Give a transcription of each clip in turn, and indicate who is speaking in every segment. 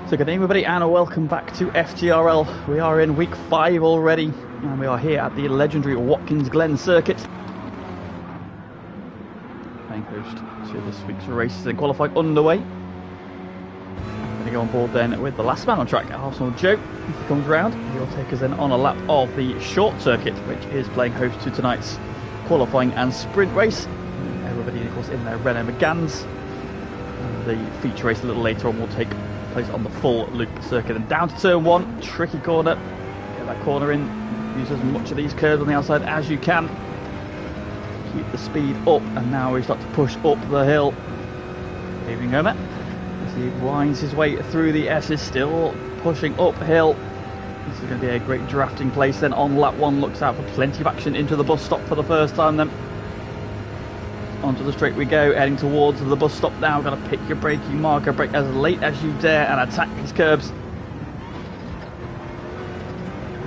Speaker 1: So good evening everybody and welcome back to FTRL. We are in week 5 already and we are here at the legendary Watkins Glen circuit. Playing host to this week's races and qualifying underway. I'm going to go on board then with the last man on track, Arsenal Joe. If he comes round, he'll take us then on a lap of the short circuit, which is playing host to tonight's qualifying and sprint race. Everybody of course in their Renault Megans. And the feature race a little later on will take place on the full loop circuit. And down to turn 1, tricky corner. Get that corner in, use as much of these curves on the outside as you can. Keep the speed up, and now we start to push up the hill. Leaving Homer as he winds his way through the S's, still pushing uphill. This is going to be a great drafting place then on lap 1. Looks out for plenty of action into the bus stop for the first time then. Onto the straight we go, heading towards the bus stop now. Got to pick your braking marker, brake as late as you dare and attack these curbs.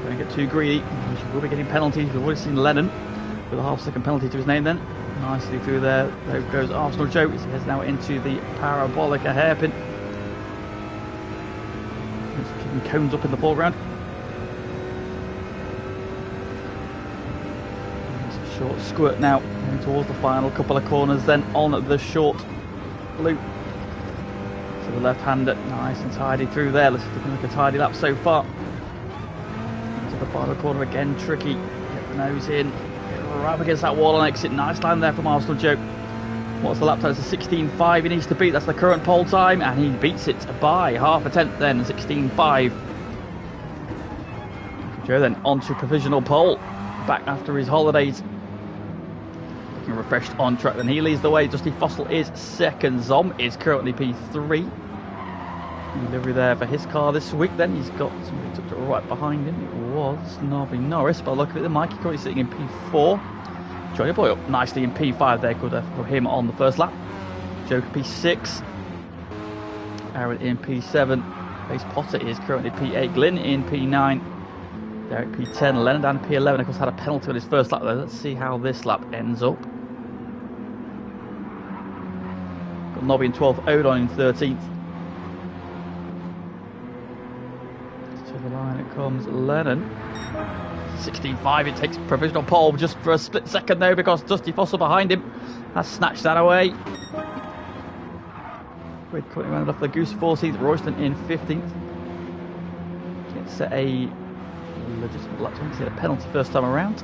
Speaker 1: Don't get too greedy, we'll be getting penalties. We've already seen Lennon with a half-second penalty to his name then. Nicely through there. There goes Arsenal Joe as he heads now into the Parabolica hairpin. Just keeping cones up in the foreground. Short squirt now, heading towards the final couple of corners then on the short loop. To the left-hander, nice and tidy through there. Let's look like a tidy lap so far. Into the final corner again, tricky. Get the nose in, get right up against that wall on exit. Nice line there from Arsenal Joe. What's the lap time? It's a 16.5 he needs to beat. That's the current pole time, and he beats it by half a tenth then, 16.5. Joe then onto provisional pole, back after his holidays. Refreshed on track, then he leads the way. Dusty Fossil is second. Zom is currently P3. Delivery there for his car this week. Then he's got somebody took it right behind him. It was Nobby Norris, but look at the Mikey currently sitting in P4. Johnny Boy up nicely in P5 there. Good for him on the first lap. Joker P6. Aaron in P7. Base Potter is currently P8. Glen in P9. Derek P10. Lennon down to P11. Of course, had a penalty on his first lap though. Let's see how this lap ends up. Got Nobby in 12th, Odon in 13th. To the line it comes Lennon. 16.5, it takes provisional pole just for a split second though, because Dusty Fossil behind him has snatched that away. We're cutting around off the Goose 14th, Royston in 15th. Gets set a legitimate lap time, a penalty first time around.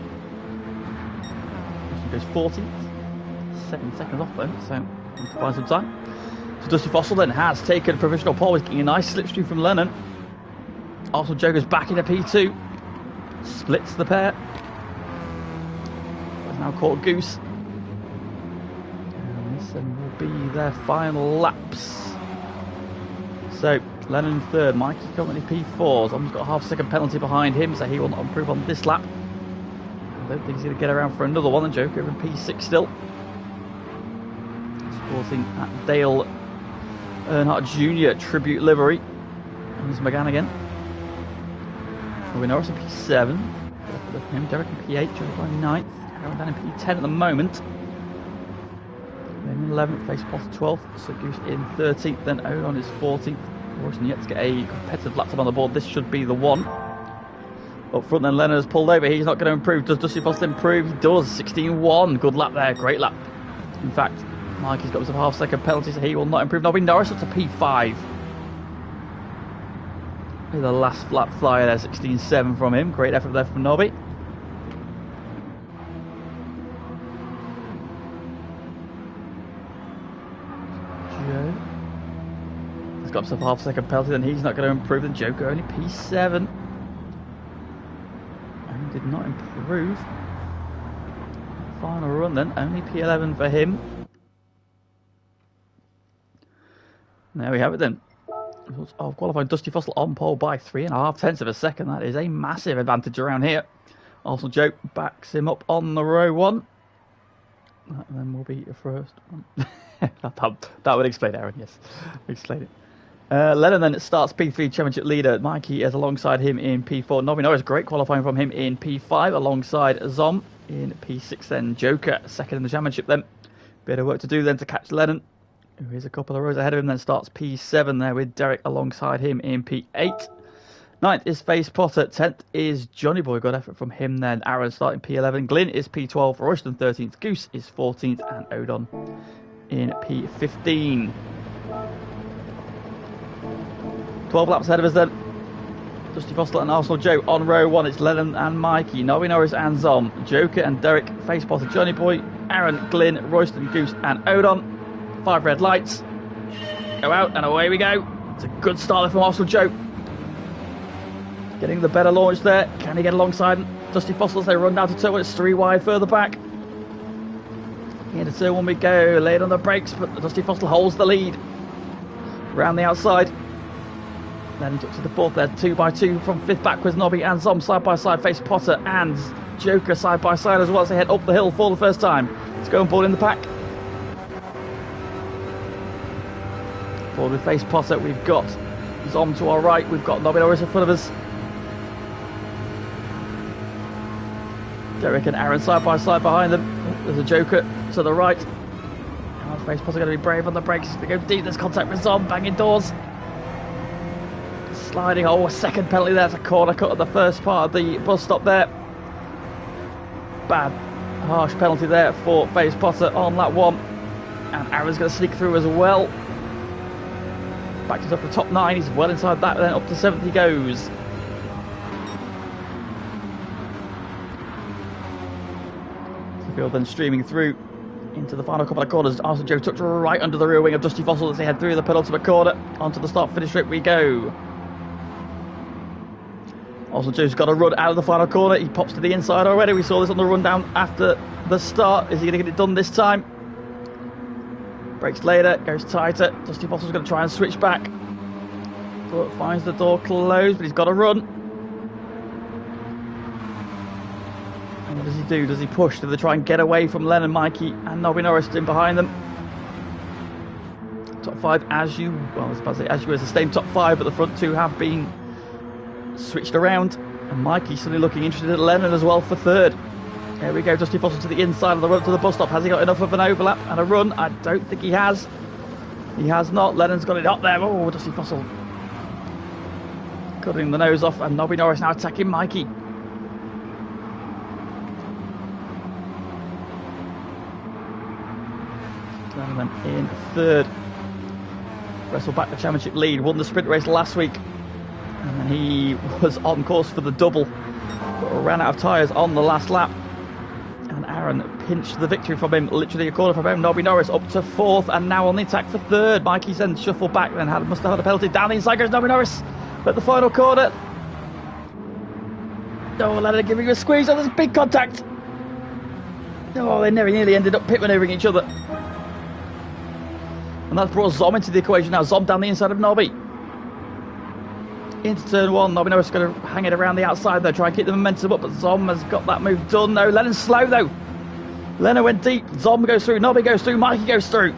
Speaker 1: Royston goes 14th. 7 seconds off though, so need to find some time. So Dusty Fossil then has taken provisional pole. He's getting a nice slipstream from Lennon. Arsenal Joe goes back into P2. Splits the pair. Has now caught Goose. And this then will be their final laps. So Lennon in third, Mikey currently P4. Zom's got a half-second penalty behind him, so he will not improve on this lap. I don't think he's going to get around for another one. And Joker in P6 still. Sporting at Dale Earnhardt Jr. tribute livery. And there's McGann again. We're Norris in P7. Him, Derek in P8, Joe by 9th. Aaron down in P10 at the moment. Then in 11th, face Potter 12th. So Goose in 13th, then Odon is 14th. Royston yet to get a competitive lap time on the board. This should be the one. Up front then Lennon has pulled over. He's not going to improve. Does Dusty Fossil improve? He does. 16.1. Good lap there. Great lap. In fact, Mikey's got some half-second penalty, so he will not improve. Nobby Norris up to P5. The last lap flyer there, 16.7 from him. Great effort there from Nobby. Joe has got himself a half-second penalty, then he's not going to improve. The Joker only P7. And did not improve. Final run then, only P11 for him. There we have it then. Of qualifying Dusty Fossil on pole by 3.5 tenths of a second. That is a massive advantage around here. Arsenal Joe backs him up on the row 1. That then will be the first one. that would explain Aaron, yes. Explain it. Lennon then starts P3 championship leader. Mikey is alongside him in P4. Nobby Norris, great qualifying from him in P5 alongside Zom in P6 then. Joker second in the championship then. Bit of work to do then to catch Lennon. who is a couple of rows ahead of him, then starts P7 there with Derek alongside him in P8. 9th is Face Potter, 10th is Johnny Boy, good effort from him then. Aaron starting P11, Glen is P12, Royston 13th, Goose is 14th, and Odon in P15. 12 laps ahead of us then. Dusty Fossil and Arsenal Joe on row 1, it's Lennon and Mikey, Nobby Norris and Zom, Joker and Derek, Face Potter, Johnny Boy, Aaron, Glen, Royston, Goose and Odon. 5 red lights, go out and away we go. It's a good start from Arsenal Joe. Getting the better launch there. Can he get alongside Dusty Fossil as they run down to turn 1? It's 3 wide further back. Into turn 1 we go. Late on the brakes, but Dusty Fossil holds the lead. Round the outside. Then up to the 4th there. 2 by 2 from 5th backwards. Nobby and Zom side by side. Face Potter and Joker side by side as well as they head up the hill for the first time. Let's go and board in the pack. Forward with Face Potter. We've got Zom to our right. We've got Nobby Norris in front of us. Derek and Aaron side by side behind them. There's a Joker to the right. Face Potter going to be brave on the brakes. They go deep. There's contact with Zom. Banging doors. Sliding. Oh, a second penalty there. It's a corner cut at the first part of the bus stop there. Bad, harsh penalty there for Face Potter on lap 1. And Aaron's going to sneak through as well. Back to the top 9. He's well inside that. Then up to 7th he goes. Field then streaming through into the final couple of corners. Arsenal Joe tucked right under the rear wing of Dusty Fossil as they head through the penultimate corner. Onto the start-finish strip we go. Arsenal Joe's got a run out of the final corner. He pops to the inside already. We saw this on the rundown after the start. Is he going to get it done this time? Brakes later, goes tighter. Dusty Fossil's going to try and switch back. But finds the door closed, but he's got a run. What does he do? Does he push? Do they try and get away from Len and Mikey and Nobby Norris in behind them? Top 5 as you, well I was about to say as you is the same top 5, but the front 2 have been switched around. And Mikey's suddenly looking interested at Lennon as well for 3rd. There we go, Dusty Fossil to the inside of the run to the bus stop. Has he got enough of an overlap and a run? I don't think he has. He has not. Lennon's got it up there. Oh, Dusty Fossil cutting the nose off, and Nobby Norris now attacking Mikey. And then in 3rd. Wrestled back the championship lead. Won the sprint race last week. And then he was on course for the double. But ran out of tyres on the last lap. And Aaron pinched the victory from him. Literally a corner from him. Nobby Norris up to 4th. And now on the attack for 3rd. Mikey's then shuffled back. Then must have had a penalty. Down the inside goes Nobby Norris. At the final corner. Oh, Lennon giving you a squeeze. Oh, there's big contact. Oh, they nearly ended up pit maneuvering each other. And that's brought Zom into the equation now. Zom down the inside of Nobby. Into turn 1. Nobby Norris is going to hang it around the outside though. Try and keep the momentum up. But Zom has got that move done. No, Lennon's slow though. Lennon went deep. Zom goes through. Nobby goes through. Mikey goes through.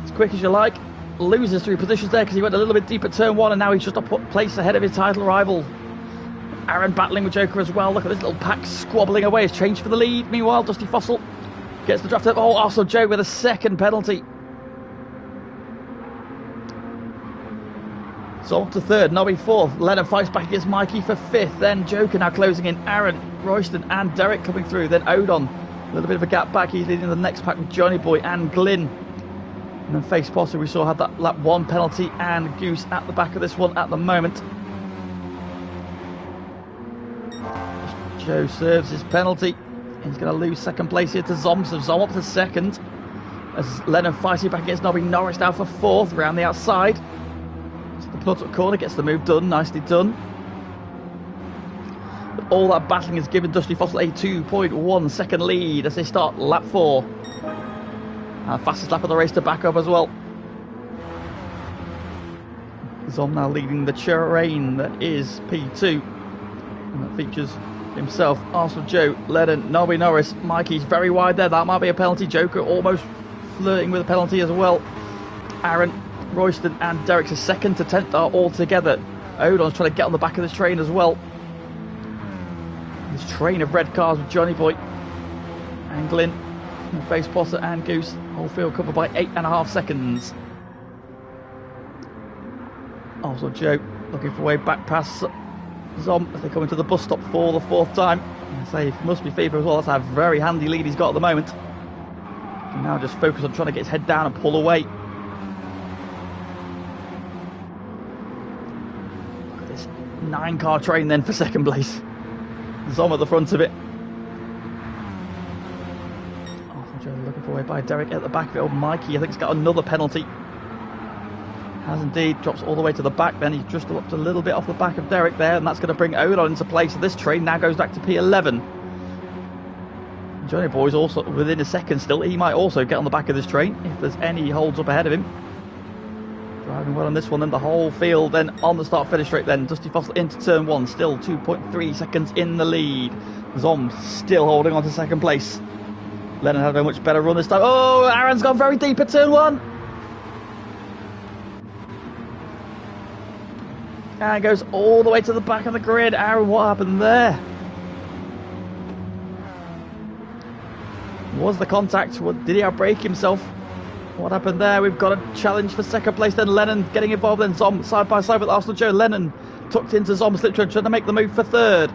Speaker 1: As quick as you like. Loses 3 positions there because he went a little bit deep at turn 1. And now he's just a place ahead of his title rival. Aaron battling with Joker as well. Look at this little pack squabbling away. It's changed for the lead. Meanwhile, Dusty Fossil gets the draft up. Oh, also Joe with a second penalty. So up to 3rd, Nobby 4th. Lennon fights back against Mikey for 5th. Then Joker now closing in. Aaron, Royston and Derek coming through. Then Odon. A little bit of a gap back. He's leading the next pack with Johnny Boy and Glen. And then Face Potter, we saw had that lap 1 penalty. And Goose at the back of this one at the moment. Joe serves his penalty. He's going to lose 2nd place here to Zom. So Zom up to 2nd. As Lennon fighting back against Nobby Norris now for 4th. Round the outside. So the penultimate corner gets the move done. Nicely done. But all that battling has given Dusty Fossil a 2.1 second lead as they start lap 4. Fastest lap of the race to back up as well. Zom now leading the terrain that is P2. And that features himself, Arsenal Joe, Lennon, Nobby Norris, Mikey's very wide there. That might be a penalty. Joker almost flirting with a penalty as well. Aaron, Royston and Derek's 2nd to 10th are all together. Odon's trying to get on the back of this train as well. This train of red cars with Johnny Boy and Glen. Face Potter and Goose, whole field covered by 8.5 seconds. Also Joe looking for a way back past Zom as they come into the bus stop for the 4th time. I say he must be fever as well. That's a very handy lead he's got at the moment. He can now just focus on trying to get his head down and pull away. Look at this 9-car train then for second place. Zom at the front of it. Looking for a way by Derek at the back of it. Oh, Mikey, I think he's got another penalty. Has indeed. Drops all the way to the back then. He's just up a little bit off the back of Derek there, and that's going to bring Odon into play. So this train now goes back to P11. Johnny Boy's also within a second still. He might also get on the back of this train if there's any holds up ahead of him. Driving well on this one, then the whole field then on the start-finish straight then. Dusty Fossil into turn 1, still 2.3 seconds in the lead. Zom still holding on to second place. Lennon had a much better run this time. Oh, Aaron's gone very deep at turn 1. And goes all the way to the back of the grid. Aaron, what happened there? Was the contact? Did he outbrake himself? What happened there? We've got a challenge for second place. Then Lennon getting involved. Then Zom side by side with Arsenal Joe. Lennon tucked into Zom's slip train, trying to make the move for 3rd.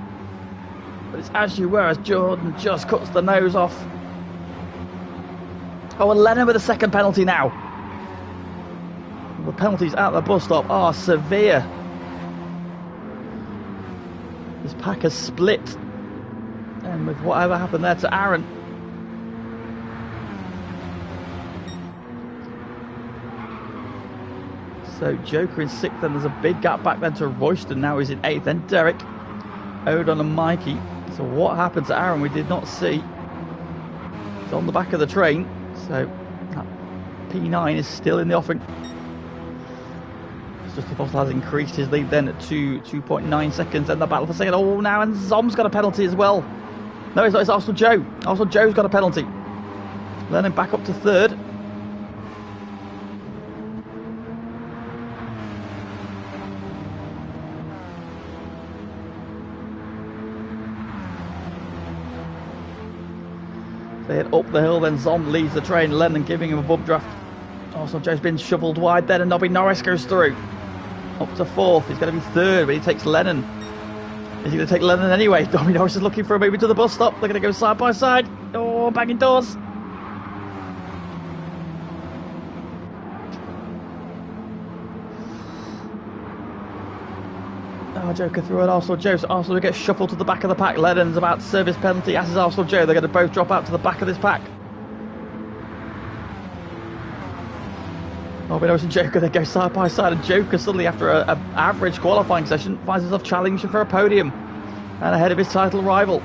Speaker 1: But it's as you were as Jordan just cuts the nose off. Oh, and Lennon with a second penalty now. The penalties at the bus stop are severe. This pack has split. And with whatever happened there to Aaron. So Joker in 6th, and there's a big gap back then to Royston. Now he's in 8th. Then Derek, Odon and Mikey. So what happened to Aaron we did not see. He's on the back of the train. So that P9 is still in the offing. Justin Foster has increased his lead then to 2.9 seconds in the battle for second. Oh, now and Zom's got a penalty as well. No, it's not. It's Arsenal Joe. Arsenal Joe's got a penalty. Lennon back up to 3rd. They head up the hill, then Zom leads the train, Lennon giving him a bump draft. Also, Joe's been shovelled wide then, and Nobby Norris goes through. Up to 4th, he's going to be 3rd, but he takes Lennon. Is he going to take Lennon anyway? Nobby Norris is looking for a move into the bus stop. They're going to go side by side. Oh, banging doors. Oh, Joker through an Arsenal Joe, so Arsenal will get shuffled to the back of the pack. Lennon's about to serve his penalty, as is Arsenal Joe. They're going to both drop out to the back of this pack. Oh, but and Joker, they go side by side, and Joker suddenly, after an average qualifying session, finds himself challenging for a podium and ahead of his title rival.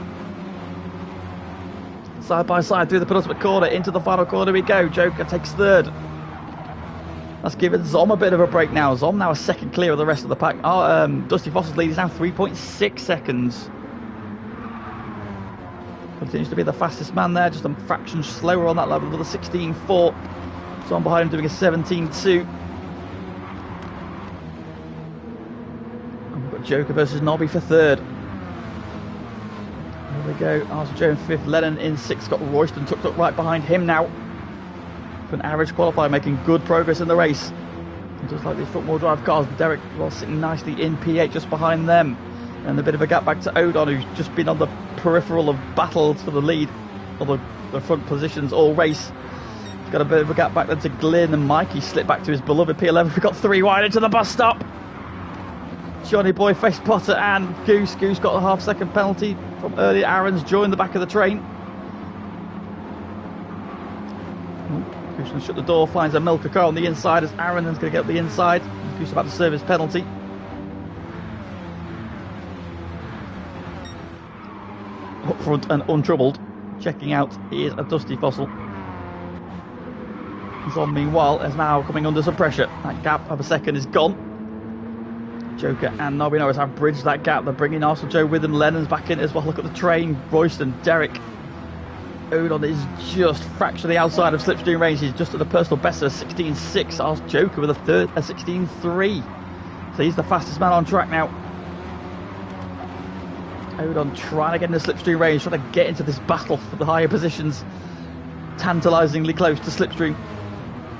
Speaker 1: Side by side through the penultimate corner, into the final corner we go. Joker takes 3rd. That's given Zom a bit of a break now. Zom now a second clear of the rest of the pack. Dusty Foster's lead is now 3.6 seconds. Continues to be the fastest man there, just a fraction slower on that level with a 16.4. Zom behind him doing a 17.2. And we've got Joker versus Nobby for 3rd. There we go. Arsenal Joe in 5th. Lennon in 6th. Got Royston tucked up right behind him now. For an average qualifier, making good progress in the race. And just like these front-wheel drive cars, Derek was sitting nicely in P8 just behind them. And a bit of a gap back to Odon, who's just been on the peripheral of battles for the lead, or the front positions all race. He's got a bit of a gap back then to Glen, and Mikey slipped back to his beloved P11. We've got 3 wide into the bus stop. Johnny Boy, Face Potter and Goose. Goose got a half-second penalty from earlier. Aaron's joined the back of the train. Goose can shut the door, finds a milker car on the inside as Aaron is going to get up the inside. Goose about to serve his penalty. Up front and untroubled. Checking out is a Dusty Fossil. Zom, meanwhile, is now coming under some pressure. That gap of a second is gone. Joker and Nobby Norris have bridged that gap. They're bringing Arsenal Joe with them. Lennon's back in as well. Look at the train. Royston, Derek. Odon is just fractionally outside of slipstream range. He's just at the personal best of a 16.6. Arsenal Joker with a 16.3. So he's the fastest man on track now. Odon trying to get in the slipstream range, trying to get into this battle for the higher positions. tantalisingly close to slipstream.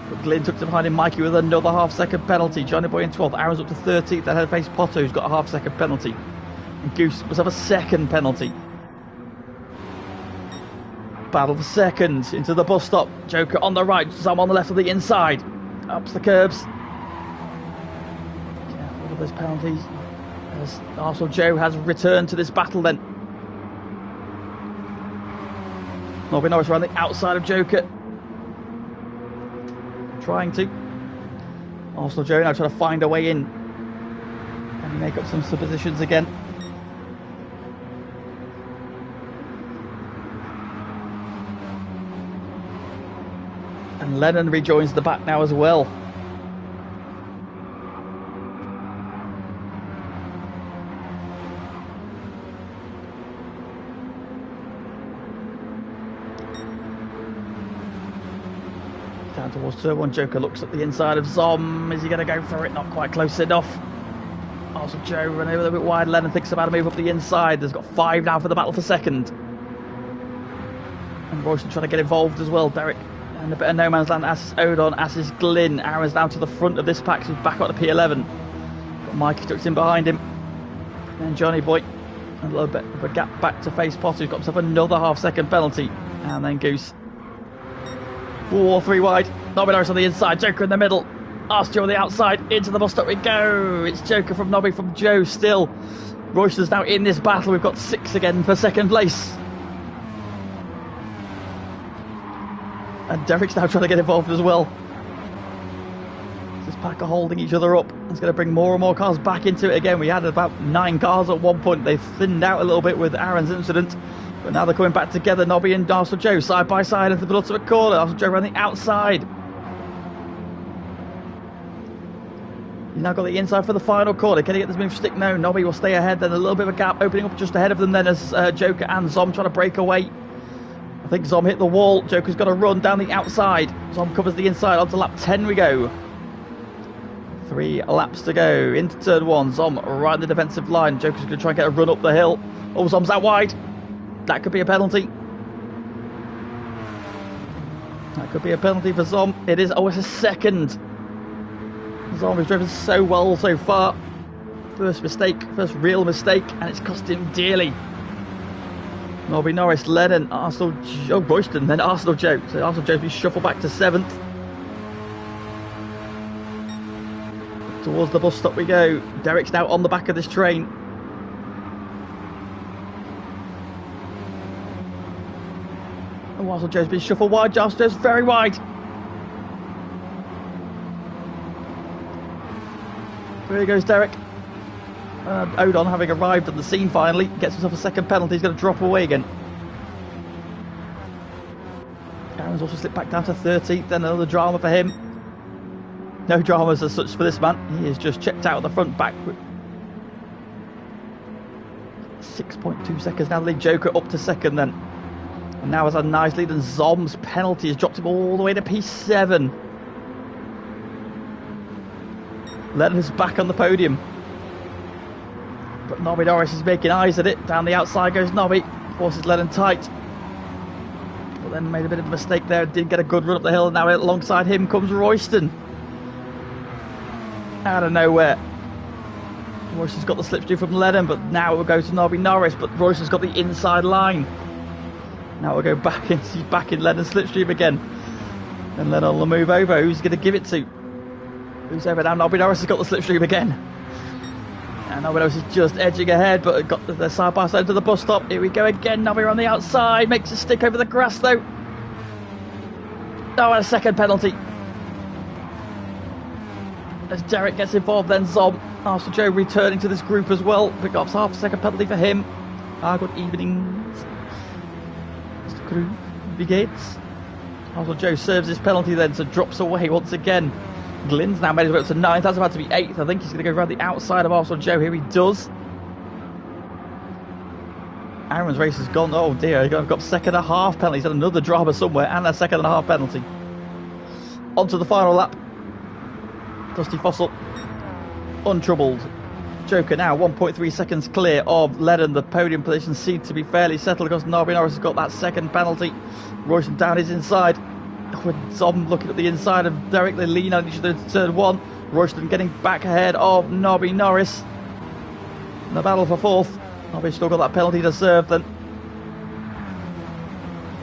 Speaker 1: But Glen took to behind him. Mikey with another half-second penalty. Johnny Boy in 12th. Aaron's up to 13th. Then had faced Potto, who's got a half-second penalty. And Goose must have a second penalty. Battle for second into the bus stop. Joker on the right, Zom on the left of the inside. Up the curbs. Careful of those penalties. As Arsenal Joe has returned to this battle then. Nobby Norris around the outside of Joker. Trying to. Arsenal Joe now trying to find a way in. Can he make up some positions again? And Lennon rejoins the back now as well. Down towards turn one. Joker looks at the inside of Zom. Is he going to go for it? Not quite close enough. Also Joe run over a bit wide. Lennon thinks about a move up the inside. There's got 5 now for the battle for second. And Royston trying to get involved as well. Derek and a bit of no man's land. Asses Odon, Asses Glyn. Aaron's down to the front of this pack. So he's back up to P11. But Mikey tucks in behind him. And Johnny Boy. A little bit of a gap back to face Potter, who's got himself another half-second penalty. And then Goose. 4-3 wide. Nobby Norris on the inside. Joker in the middle. Arstio on the outside. Into the bus stop we go. It's Joker from Nobby from Joe still. Royston's now in this battle. We've got 6 again for second place. And Derek's now trying to get involved as well. This pack are holding each other up. It's going to bring more and more cars back into it again. We had about 9 cars at one point. They've thinned out a little bit with Aaron's incident. But now they're coming back together. Nobby and Arsenal Joe side by side into the ultimate corner. Arsenal Joe around the outside. He's now got the inside for the final corner. Can he get this move stick? No. Nobby will stay ahead. Then a little bit of a gap opening up just ahead of them then as Joker and Zom trying to break away. I think Zom hit the wall. Joker's got to run down the outside. Zom covers the inside. Onto lap 10 we go. 3 laps to go. Into turn 1. Zom right in the defensive line. Joker's going to try and get a run up the hill. Oh, Zom's out wide. That could be a penalty. That could be a penalty for Zom. It is. Oh, it's a second. Zom has driven so well so far. First mistake. First real mistake. And it's cost him dearly. Nobby Norris, Lennon, Arsenal Joe, Royston, then Arsenal Joe. So Arsenal Joe's been shuffled back to 7th. Towards the bus stop we go. Derek's now on the back of this train. Oh, Arsenal Joe's been shuffled wide. Arsenal Joe's very wide. There goes Derek. Odon, having arrived at the scene finally, gets himself a second penalty. He's going to drop away again. Aaron's also slipped back down to 13th. Then another drama for him. No dramas as such for this man. He is just checked out at the front back. 6.2 seconds now. Lead Joker up to second then. And now has a nice lead, and Zom's penalty has dropped him all the way to P7. Lennon is back on the podium. But Nobby Norris is making eyes at it. Down the outside goes Nobby. Forces Lennon tight. But then made a bit of a mistake there. Did get a good run up the hill. And now alongside him comes Royston. Out of nowhere. Royston's got the slipstream from Lennon. But now it will go to Nobby Norris. But Royston's got the inside line. Now we'll go back in. He's back in Lennon's slipstream again. And Lennon will move over. Who's he going to give it to? Who's over now? Nobby Norris has got the slipstream again. And Nobby Norris is just edging ahead, but got the side by side to the bus stop. Here we go again. Nobby on the outside. Makes a stick over the grass though. Oh, and a second penalty. As Derek gets involved, then Zom. Arsenal Joe returning to this group as well. Pick up half a second penalty for him. Good evening, Mr. Crew. Gates. Arsenal Joe serves his penalty then, so drops away once again. Glen's now made his way up to 9th. That's about to be 8th. I think he's going to go around the outside of Arsenal Joe. Here he does. Aaron's race has gone. Oh dear, he's got second and a half penalty. He's had another drama somewhere and a second and a half penalty. On to the final lap. Dusty Fossil, untroubled. Joker now 1.3 seconds clear of Lennon. The podium position seemed to be fairly settled because Nobby Norris has got that second penalty. Royston down his inside. With Zom looking at the inside of Derek. They lean on each other to turn one. Royston getting back ahead of Nobby Norris. In the battle for fourth. Nobby's still got that penalty to serve then.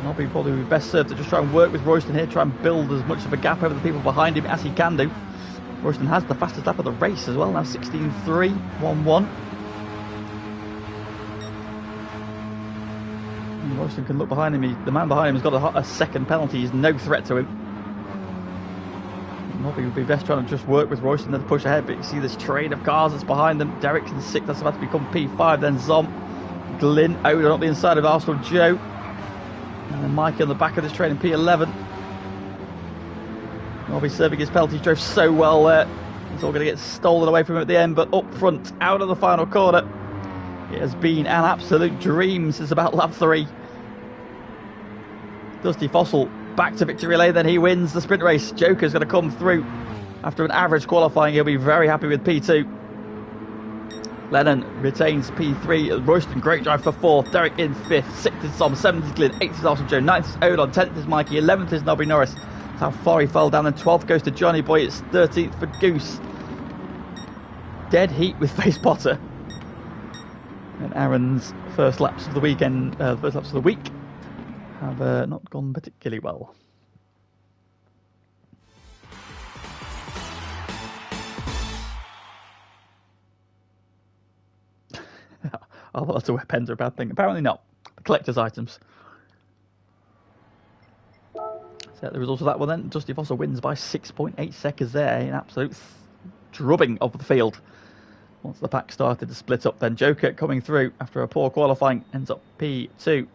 Speaker 1: Nobby probably would be best served to just try and work with Royston here, try and build as much of a gap over the people behind him as he can do. Royston has the fastest lap of the race as well, now 16.3, 1-1. Royston can look behind him. The man behind him has got a second penalty. He's no threat to him. Nobby would be best trying to just work with Royston then to push ahead, but you see this train of cars that's behind them. Derek's in 6th, that's about to become P5, then Zom, Glen, Odin up the inside of Arsenal Joe. And then Mikey on the back of this train in P11. Nobby serving his penalty, drove so well there. It's all going to get stolen away from him at the end, but up front, out of the final corner. It has been an absolute dream since about lap 3. Dusty Fossil back to victory lane, then he wins the sprint race. Joker's going to come through. After an average qualifying, he'll be very happy with P2. Lennon retains P3. Royston, great drive for 4th. Derek in 5th. 6th is Tom. 7th is Glen. 8th is Arsenal Joe. 9th is Odon. 10th is Mikey. 11th is Nobby Norris. That's how far he fell down. And 12th goes to Johnny Boy. It's 13th for Goose. Dead heat with Face Potter. And Aaron's first laps of the weekend, first laps of the week, have not gone particularly well. I thought that's a pens are a bad thing. Apparently not. The collector's items. So the results of that one then. Dusty Fossil wins by 6.8 seconds there. An absolute drubbing of the field. Once the pack started to split up, then Joker coming through after a poor qualifying ends up P2.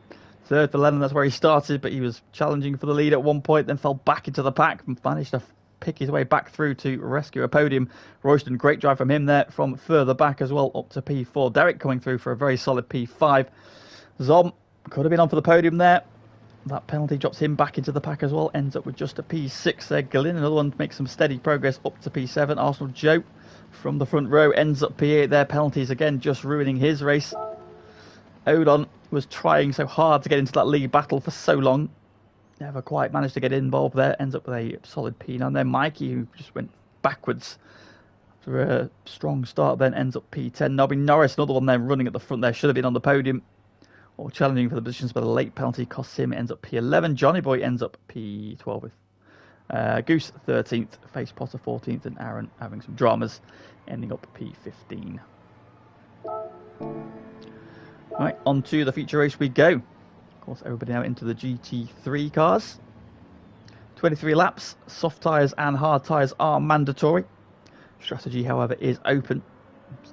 Speaker 1: 3rd for Lennon, that's where he started, but he was challenging for the lead at one point, then fell back into the pack and managed to pick his way back through to rescue a podium. Royston, great drive from him there from further back as well, up to P4. Derek coming through for a very solid P5. Zom could have been on for the podium there. That penalty drops him back into the pack as well, ends up with just a P6 there. Glen, another one, makes some steady progress up to P7. Arsenal Joe from the front row ends up P8 there. Penalties again just ruining his race. Odon was trying so hard to get into that lead battle for so long. Never quite managed to get involved there. Ends up with a solid P9 there. Mikey, who just went backwards after a strong start, then ends up P10. Nobby Norris, another one there running at the front there. Should have been on the podium or challenging for the positions, but a late penalty costs him. Ends up P11. Johnny Boy ends up P12 with Goose 13th, Face Potter 14th, and Aaron having some dramas, ending up P15. Right, on to the feature race we go. Of course, everybody now into the GT3 cars. 23 laps, soft tyres and hard tyres are mandatory. Strategy, however, is open.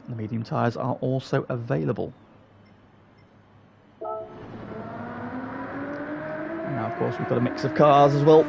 Speaker 1: The medium tyres are also available. Now, of course, we've got a mix of cars as well.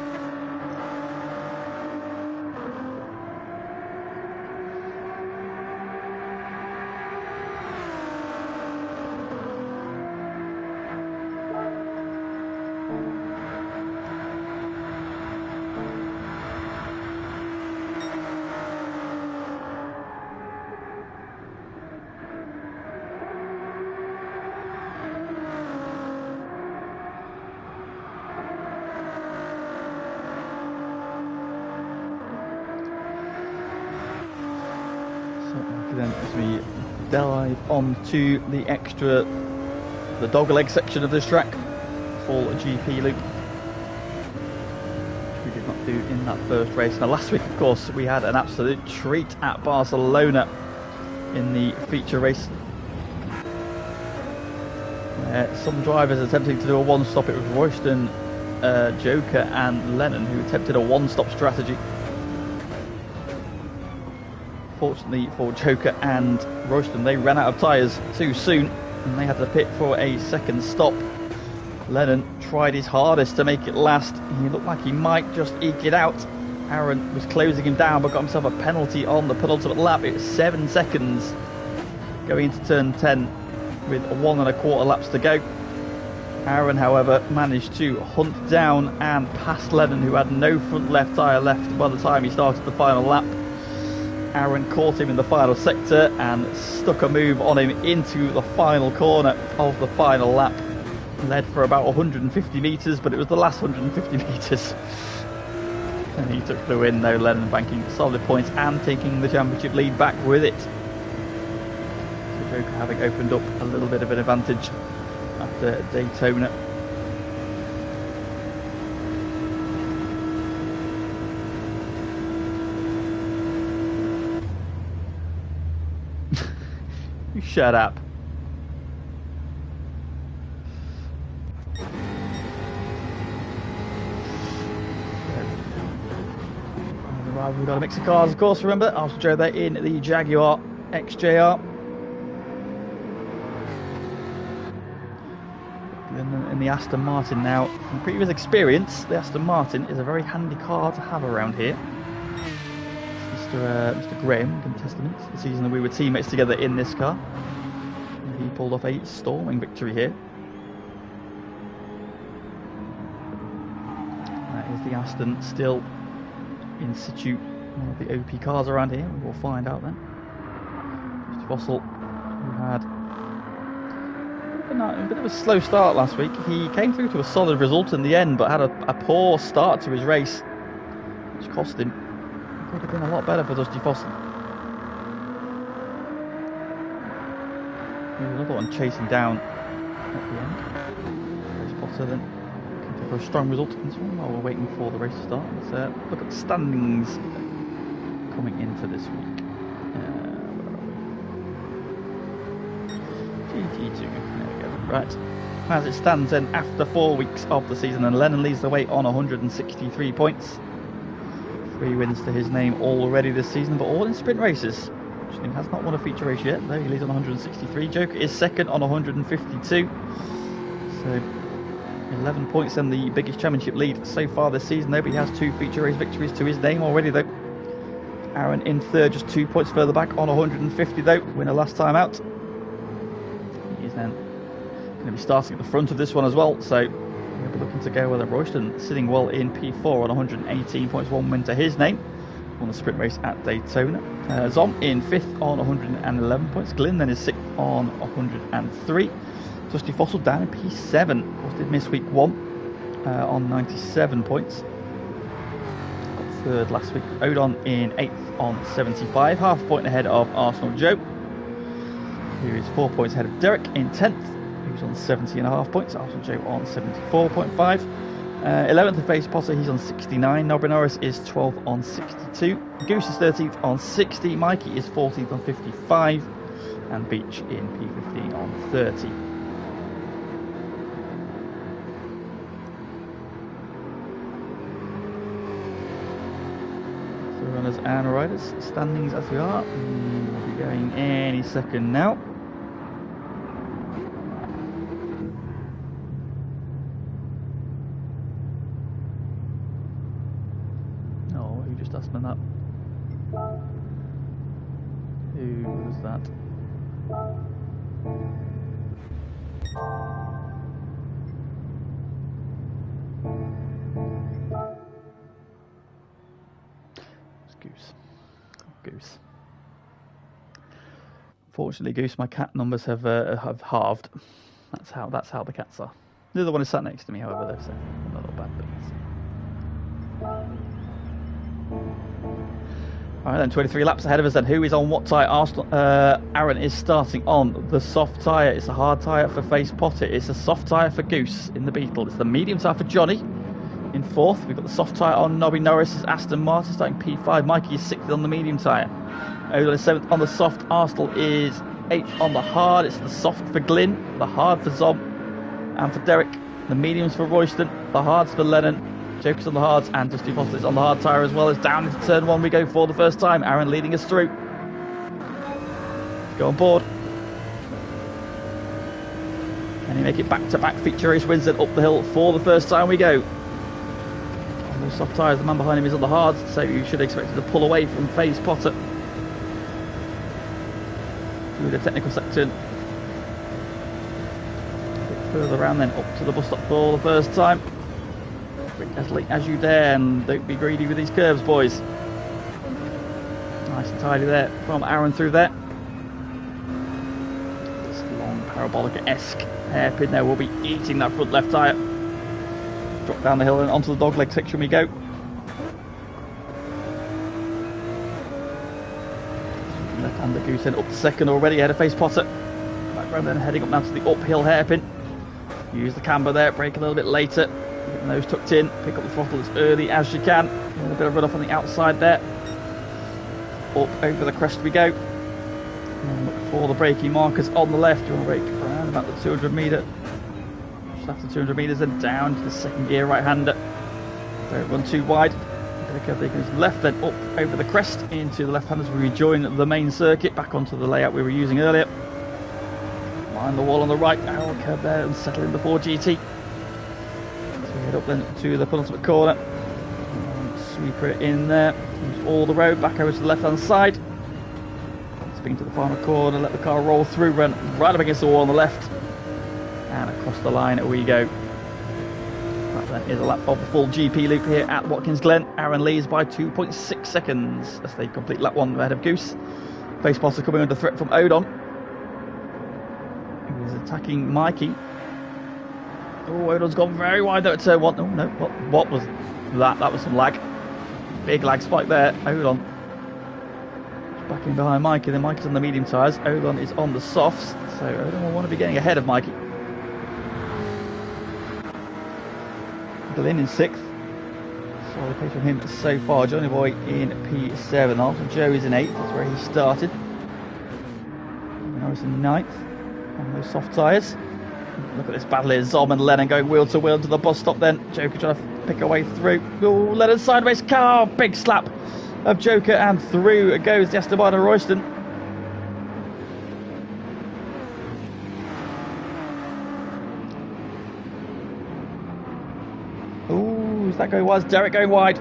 Speaker 1: Then as we dive onto the dogleg section of this track, full GP loop, which we did not do in that first race. Now last week, of course, we had an absolute treat at Barcelona in the feature race. Some drivers attempting to do a one-stop. It was Royston, Joker and Lennon who attempted a one-stop strategy. Fortunately for Joker and Royston, they ran out of tyres too soon and they had to pit for a second stop. Lennon tried his hardest to make it last. He looked like he might just eke it out. Aaron was closing him down but got himself a penalty on the penultimate lap. It was 7 seconds going into turn 10 with 1 1/4 laps to go. Aaron, however, managed to hunt down and pass Lennon, who had no front left tyre left by the time he started the final lap. Aaron caught him in the final sector and stuck a move on him into the final corner of the final lap. Led for about 150 metres, but it was the last 150 metres. And he took the win though, Lennon banking solid points and taking the championship lead back with it. So Joker having opened up a little bit of an advantage after Daytona. Shut up. We've got a mix of cars, of course, remember. Arsenal Joe there in the Jaguar XJR. In the Aston Martin now. From previous experience, the Aston Martin is a very handy car to have around here. Mr. Graham can testament the season that we were teammates together in this car. And he pulled off a storming victory here. That is the Aston still in situ, one of the OP cars around here. We'll find out then. Mr. Fossil, who had a bit of a slow start last week. He came through to a solid result in the end, but had a poor start to his race, which cost him. It could have been a lot better for Dusty Fossil. There's another one chasing down at the end. Potter then looking for a strong result in this one while we're waiting for the race to start. Let's look at the standings coming in for this week. Where are we? GT2. There we go. Right. As it stands then, after 4 weeks of the season, and Lennon leads the way on 163 points. 3 wins to his name already this season, but all in sprint races. He has not won a feature race yet, though. He leads on 163. Joker is second on 152. So 11 points and the biggest championship lead so far this season. Though he has 2 feature race victories to his name already, though. Aaron in third, just 2 points further back on 150, though. Winner last time out. He is then going to be starting at the front of this one as well. So we'll be looking to go with Royston sitting well in P4 on 118 points, 1 win to his name. Won the sprint race at Daytona. Zom in 5th on 111 points. Glen then is 6th on 103. Dusty Fossil down in P7. Of course, did miss week 1 on 97 points. Got 3rd last week. Odon in 8th on 75. Half a point ahead of Arsenal Joe, who is 4 points ahead of Derek in 10th. Who's on 70.5 points. Arsenal Joe on 74.5. 11th of Face Potter, he's on 69. Nobby Norris is 12th on 62. Goose is 13th on 60. Mikey is 14th on 55. And Beach in P15 on 30. So runners and riders, standings as we are. We'll be going any second now. That. Who was that? It's Goose. Goose. Unfortunately, Goose, my cat numbers have halved. That's how the cats are. The other one is sat next to me, however, though, so not all bad. Alright then, 23 laps ahead of us then. Who is on what tyre? Arsenal, Aaron is starting on the soft tyre. It's a hard tyre for Face Potter. It's a soft tyre for Goose in the Beetle. It's the medium tyre for Johnny in 4th. We've got the soft tyre on Nobby Norris. Is Aston Martin starting P5. Mikey is 6th on the medium tyre. Odin is 7th on the soft. Arsenal is 8th on the hard. It's the soft for Glyn, the hard for Zom, and for Derek. The mediums for Royston, the hards for Lennon. Joker's on the hards, and Dusty Foster's on the hard tyre as well. As down into turn 1 we go for the first time. Aaron leading us through. Go on board. Can he make it back-to-back feature race wins and up the hill for the first time we go? On those soft tyres, the man behind him is on the hards, so you should expect him to pull away from Face Potter through the technical section. A bit further around then, up to the bus stop for the first time. As late as you dare, and don't be greedy with these curves, boys. Nice Nice and tidy there from Aaron through there. This long parabolic-esque hairpin there will be eating that front left tyre. Drop down the hill and onto the dogleg section we go. Left-hander Goose then up to second already ahead of Face Potter. Background then heading up now to the uphill hairpin. Use the camber there, brake a little bit later. Get the nose tucked in, pick up the throttle as early as you can. A bit of run off on the outside there. Up over the crest we go. And look for the braking markers on the left. You want to brake around about the 200 metre. Just after 200 metres, then down to the second gear right-hander. Don't run too wide. Left, then up over the crest into the left-handers. We rejoin the main circuit back onto the layout we were using earlier. Line the wall on the right, narrow curve there, and settle in before GT. So we head up then to the penultimate corner. Sweeper it in there, all the road back over to the left-hand side. Spin to the final corner, let the car roll through, run right up against the wall on the left, and across the line we go. That then is a lap of the full GP loop here at Watkins Glen. Aaron leads by 2.6 seconds as they complete lap 1 ahead of Goose. Face Potter coming under threat from Odon. He's attacking Mikey. Oh, Odon's gone very wide though at turn 1. Oh no, what was that? That was some lag. Big lag spike there. Odon back in behind Mikey. Then Mikey's on the medium tyres. Odon is on the softs. So Odon will want to be getting ahead of Mikey. Glen in 6th. Solid pace from him so far. Johnny Boy in P7. Also Joe is in 8th. That's where he started. Norris in 9th. On those soft tyres. Look at this battle here. Zom and Lennon going wheel to wheel to the bus stop then. Joker trying to pick her way through. Oh, Lennon sideways car. Big slap of Joker and through goes the Esteban and Royston. Oh, is that going wide? Derek going wide.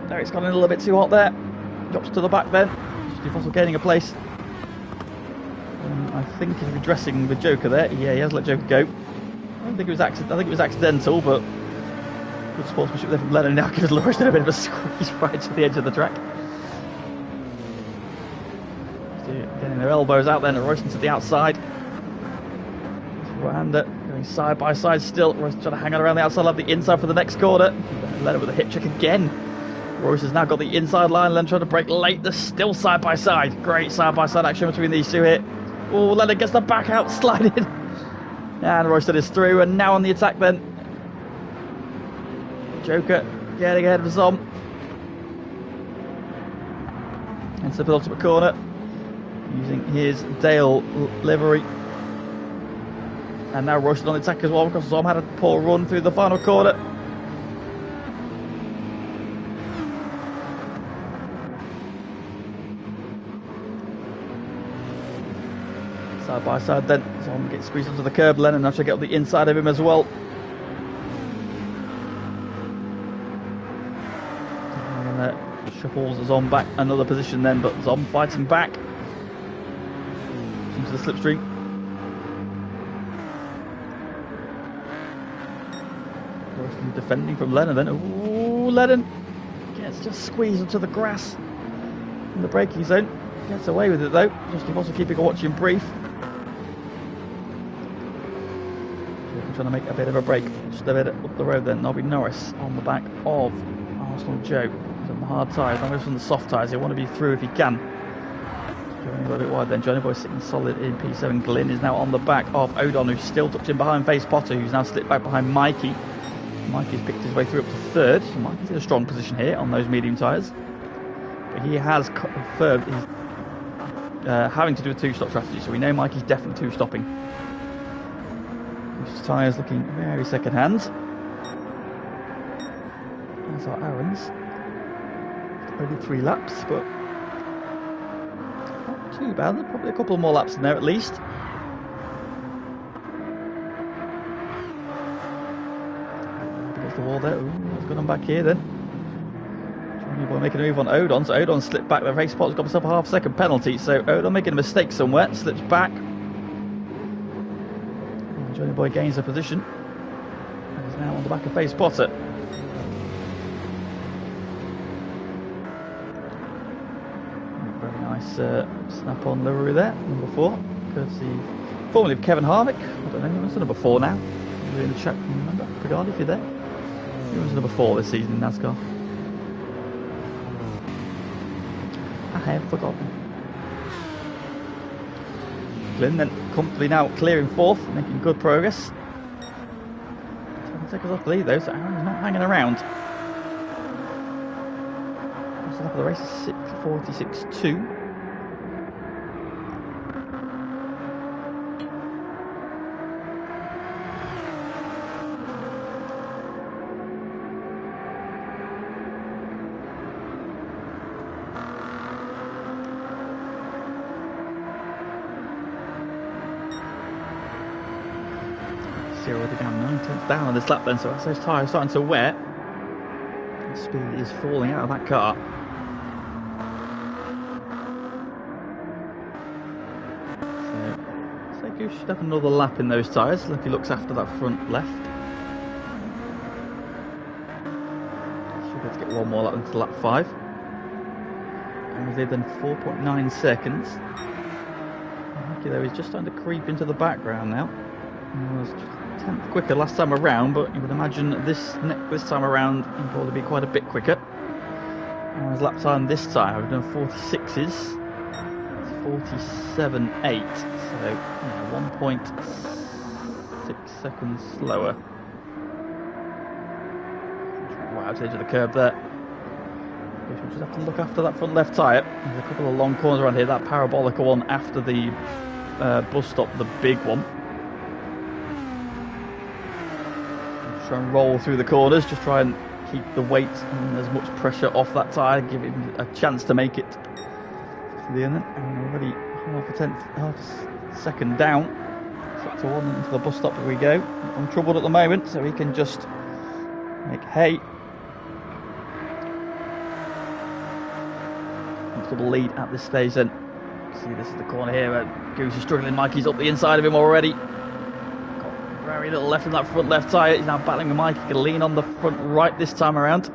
Speaker 1: Derek's gone in a little bit too hot there. Drops to the back then. Just Fossil gaining a place. I think he's redressing the Joker there. Yeah, he has let Joker go. I don't think it was accidental, but good sportsmanship there from Lennon. Now gives Royston a bit of a squeeze right to the edge of the track. Getting their elbows out then. Royston to the outside. Right-hander going side by side still. Royston trying to hang on around the outside, love the inside for the next corner. Lennon with a hip check again. Royston's now got the inside line. Lennon trying to break late. They're still side by side. Great side by side action between these two here. Oh, Lennon gets the back out, sliding. And Royston is through, and now on the attack then. Joker getting ahead of Zom. Into the penultimate corner. Using his Dale livery. And now Royston on the attack as well, because Zom had a poor run through the final corner. Side by side then, Zom gets squeezed onto the curb, Lennon now to get up the inside of him as well. And shuffles Zom back another position then, but Zom fighting back into the slipstream. Defending from Lennon then. Ooh, Lennon gets just squeezed into the grass in the braking zone. Gets away with it though. Just also keeping a watching brief. Trying to make a bit of a break just a bit up the road then. Nobby Norris on the back of Arsenal Joe. He's on the hard tyres, not just on the soft tyres. He'll want to be through if he can. Going a little bit wide then. Johnny Boy sitting solid in P7. Glen is now on the back of Odon, who's still tucked in behind Face Potter, who's now slipped back behind Mikey. Mikey's picked his way through up to 3rd. So Mikey's in a strong position here on those medium tyres. But he has confirmed he's having to do a 2-stop strategy, so we know Mikey's definitely 2-stopping. His tyres looking very second hand. That's our Aaron's. Only 3 laps, but not too bad. There's probably a couple more laps in there at least. Against the wall there. Ooh, let's go on back here then. Johnny Boy making a move on Odon, so Odon slipped back. The race spot's got himself a half-second penalty, so Odon making a mistake somewhere, slips back. Johnny Boy gains a position. And he's now on the back of Face Potter. Nice snap-on livery there, number 4, courtesy formerly of Kevin Harvick. I don't know, who's number 4 now? You're in the chat, remember? Brigadi, if you're there. He was number 4 this season in NASCAR. I have forgotten. Glen then comfortably now clearing 4th, making good progress. 7 seconds off the lead though, so Aaron's not hanging around. First lap of the race is 6:46.2. Already down 9/10 down on this lap then, so as those tyres starting to wear, the speed is falling out of that car. So Goose should have another lap in those tyres if he looks after that front left. Should be able to get one more lap into lap 5. And we did then 4.9 seconds. Okay, though, he's just starting to creep into the background now. He was just 10th quicker last time around, but you would imagine this time around he'll probably be quite a bit quicker. And his lap time this time, we've done 46s. It's 47.8, so 1.6 seconds slower. Right out to the edge of the curb there. We'll just have to look after that front left tyre. There's a couple of long corners around here, that parabolic one after the bus stop, the big one. Try and roll through the corners, just try and keep the weight and as much pressure off that tyre, give him a chance to make it to the end. And already half a second down. Sector 1 into the bus stop, here we go. Untroubled at the moment, so he can just make hay. Comfortable lead at this stage then. See, this is the corner here where Goose is struggling. Mikey's up the inside of him already. Very little left in that front left tyre. He's now battling with Mike. He can lean on the front right this time around.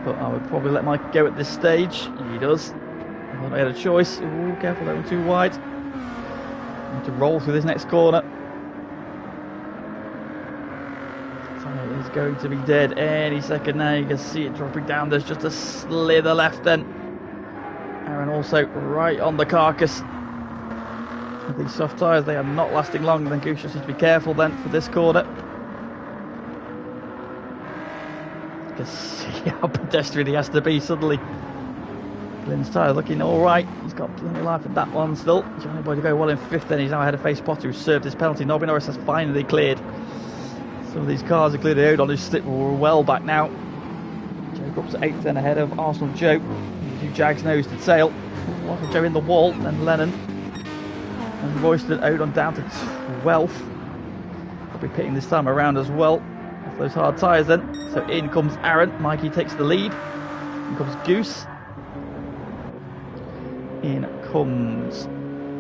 Speaker 1: But I would probably let Mike go at this stage. He does. I thought I had a choice. Ooh, careful, that one too wide. Need to roll through this next corner. Tyre is going to be dead any second now. You can see it dropping down. There's just a slither left then. Aaron also right on the carcass. With these soft tyres, they are not lasting long. Then Goose just needs to be careful then for this corner. You can see how pedestrian he has to be suddenly. Glen's tyre looking alright. He's got plenty of life in that one still. Johnny Boy to go well in 5th then. He's now ahead of Face Potter, who served his penalty. Nobby Norris has finally cleared. Some of these cars, including Odon, who slipped, were well back now. Jacobs 8th then ahead of Arsenal Joe. 2 Jags nose to tail. Arsenal Joe in the wall, then Lennon. And Royston Odon down to 12th. I'll be pitting this time around as well. Off those hard tyres then. So in comes Aaron. Mikey takes the lead. In comes Goose. In comes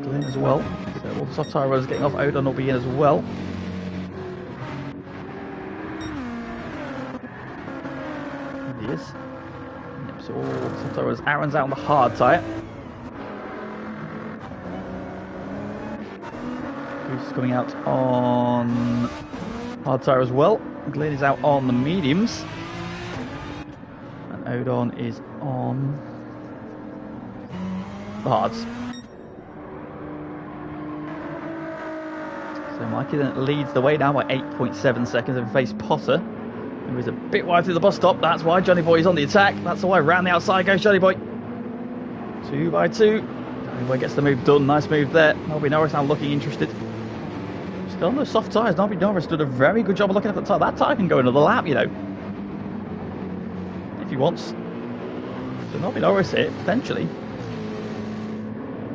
Speaker 1: Glen as well. So all the soft tyre runners getting off. Odon will be in as well. And he is. Yep, so all the soft tyre runners. Aaron's out on the hard tyre. Goose is coming out on hard tyre as well. Glen is out on the mediums. And Odon is on the hards. So Mikey then leads the way now by 8.7 seconds and Face Potter, who is a bit wide through the bus stop. That's why Johnny Boy is on the attack. That's why round the outside goes Johnny Boy. 2 by 2. Johnny Boy gets the move done. Nice move there. Nobby Norris now looking interested. Still on those soft tyres. Nobby Norris did a very good job of looking at the tyre. That tyre can go another lap, you know, if he wants. So Nobby Norris here, potentially.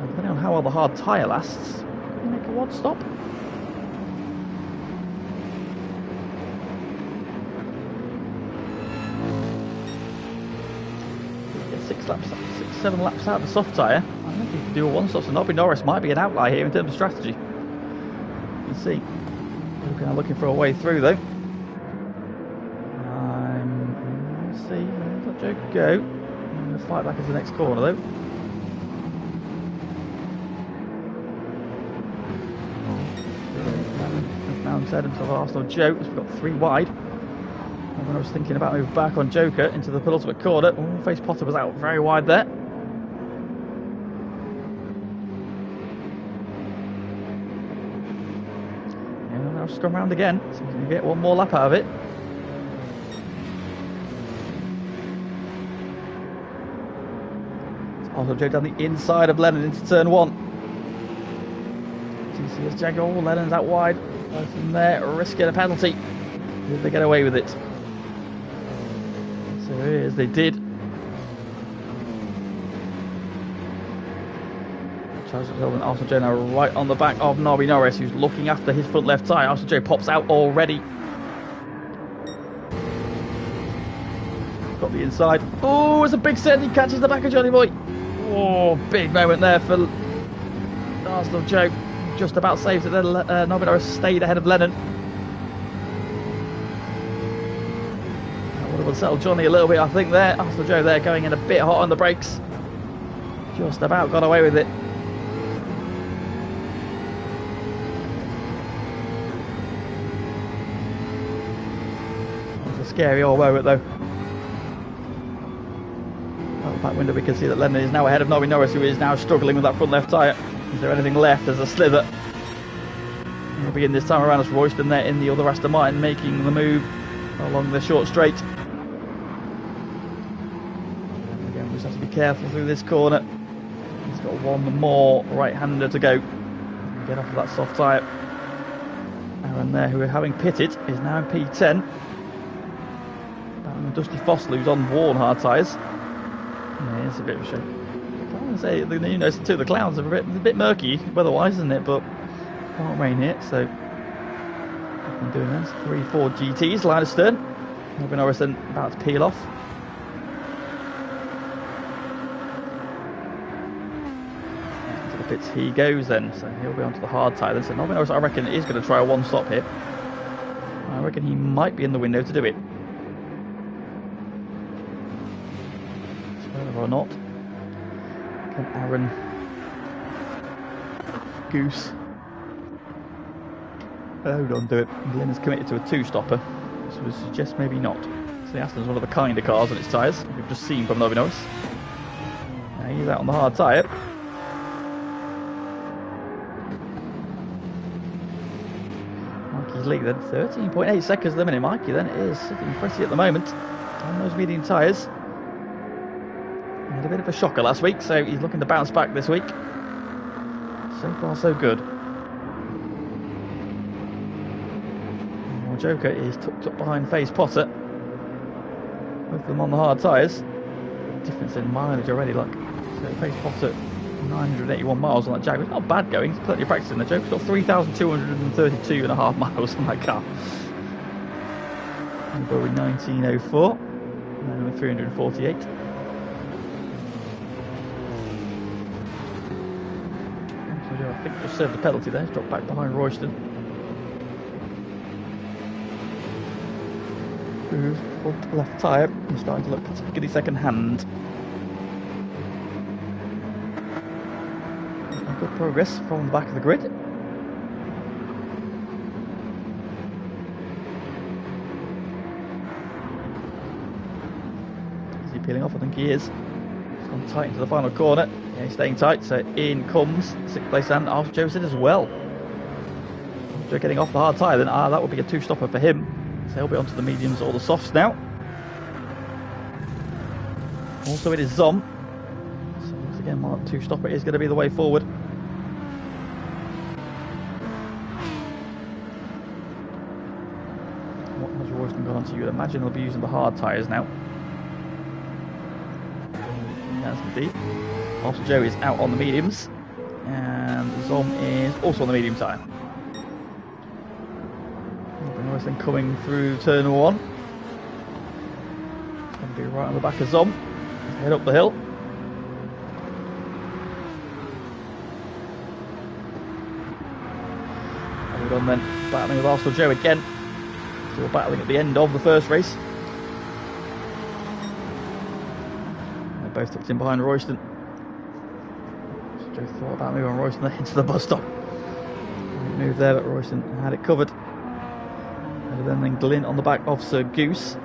Speaker 1: Depending on how well the hard tyre lasts, could he make a wad stop? Get 7 laps out of the soft tyre. I think he could do a one stop, so Nobby Norris might be an outlier here in terms of strategy. You can see. Looking for a way through though. Let's see, let Joe go. I'm going to fight back into the next corner though. alongside himself Arsenal Joe, as we've got 3 wide. And when I was thinking about moving back on Joker into the penultimate corner, Face Potter was out very wide there. And now just come round again, so we can get one more lap out of it. Also Joe down the inside of Lennon into turn 1. GC as Jaguar, Lennon's out wide. From there, risking a penalty. Did they get away with it? So it is, they did. Charles and Arsenal Joe now right on the back of Nobby Norris, who's looking after his front left tyre. Arsenal Joe pops out already. Got the inside. Oh, it's a big send. He catches the back of Johnny Boy. Oh, big moment there for Arsenal Joe. Just about saves it. Then Nobby Norris stayed ahead of Lennon. That would have settled Johnny a little bit, I think, there. Arsenal Joe there going in a bit hot on the brakes. Just about got away with it. It's a scary old moment, though. Back window we can see that Lennon is now ahead of Nobby Norris, who is now struggling with that front left tyre. Is there anything left? There's a slither. We'll begin this time around as Royston there in the other Aston Martin, making the move along the short straight. Again, we just have to be careful through this corner. He's got one more right-hander to go. Get off of that soft tyre. Aaron there, who, having pitted, is now in P10. Battling Dusty Fossil, who's on worn hard tyres. Yeah, it's a bit of a shame. I can't say, you know, too, the clouds are a bit murky weather-wise, isn't it? But can't rain here, so I'm doing this. 3-4 GTs, line of stern. Nobby Norris then about to peel off. Into the pits he goes then, so he'll be onto the hard tyre then. So Nobby Norris, I reckon, is going to try a one-stop here. I reckon he might be in the window to do it. Whether or not, can Aaron Goose hold on to it? Glen is committed to a 2-stopper, so we suggest maybe not. So the Aston's one of the kinder cars on its tyres, we've just seen from Nobby Norris. Now he's out on the hard tyre. Mikey's lead then, 13.8 seconds at the minute. Mikey then is sitting pretty at the moment on those medium tyres. He had a bit of a shocker last week, so he's looking to bounce back this week. So far, so good. Well, Joker is tucked up behind Face Potter. Both of them on the hard tyres. Difference in mileage already, look. So Face Potter, 981 miles on that Jaguar. It's not bad going, it's plenty of practice in the Joker's got 3,232.5 miles on that car. And we're with 1904. And with 348. I think just served the penalty there, dropped back behind Royston. Front left tyre, he's starting to look particularly second hand. Good progress from the back of the grid. Is he peeling off? I think he is. He's gone tight into the final corner. Yeah, he's staying tight, so in comes 6th place and Arthur Joseph as well. After getting off the hard tyre, then that would be a 2-stopper for him. So he'll be onto the mediums or the softs now. Also it is Zom. So once again, Mark 2-stopper is going to be the way forward. What has Royston gone on to? You'd imagine they'll be using the hard tyres now. Yes, indeed. Also Joe is out on the mediums. And Zom is also on the medium tyre. Then coming through turn 1. Going to be right on the back of Zom. Head up the hill. Hold on then, battling with Arsenal Joe again. Still battling at the end of the first race. They're both tucked in behind Royston. Joe thought about moving Royston into the bus stop. Didn't move there, but Royston had it covered. and then Glen on the back of Sir Goose.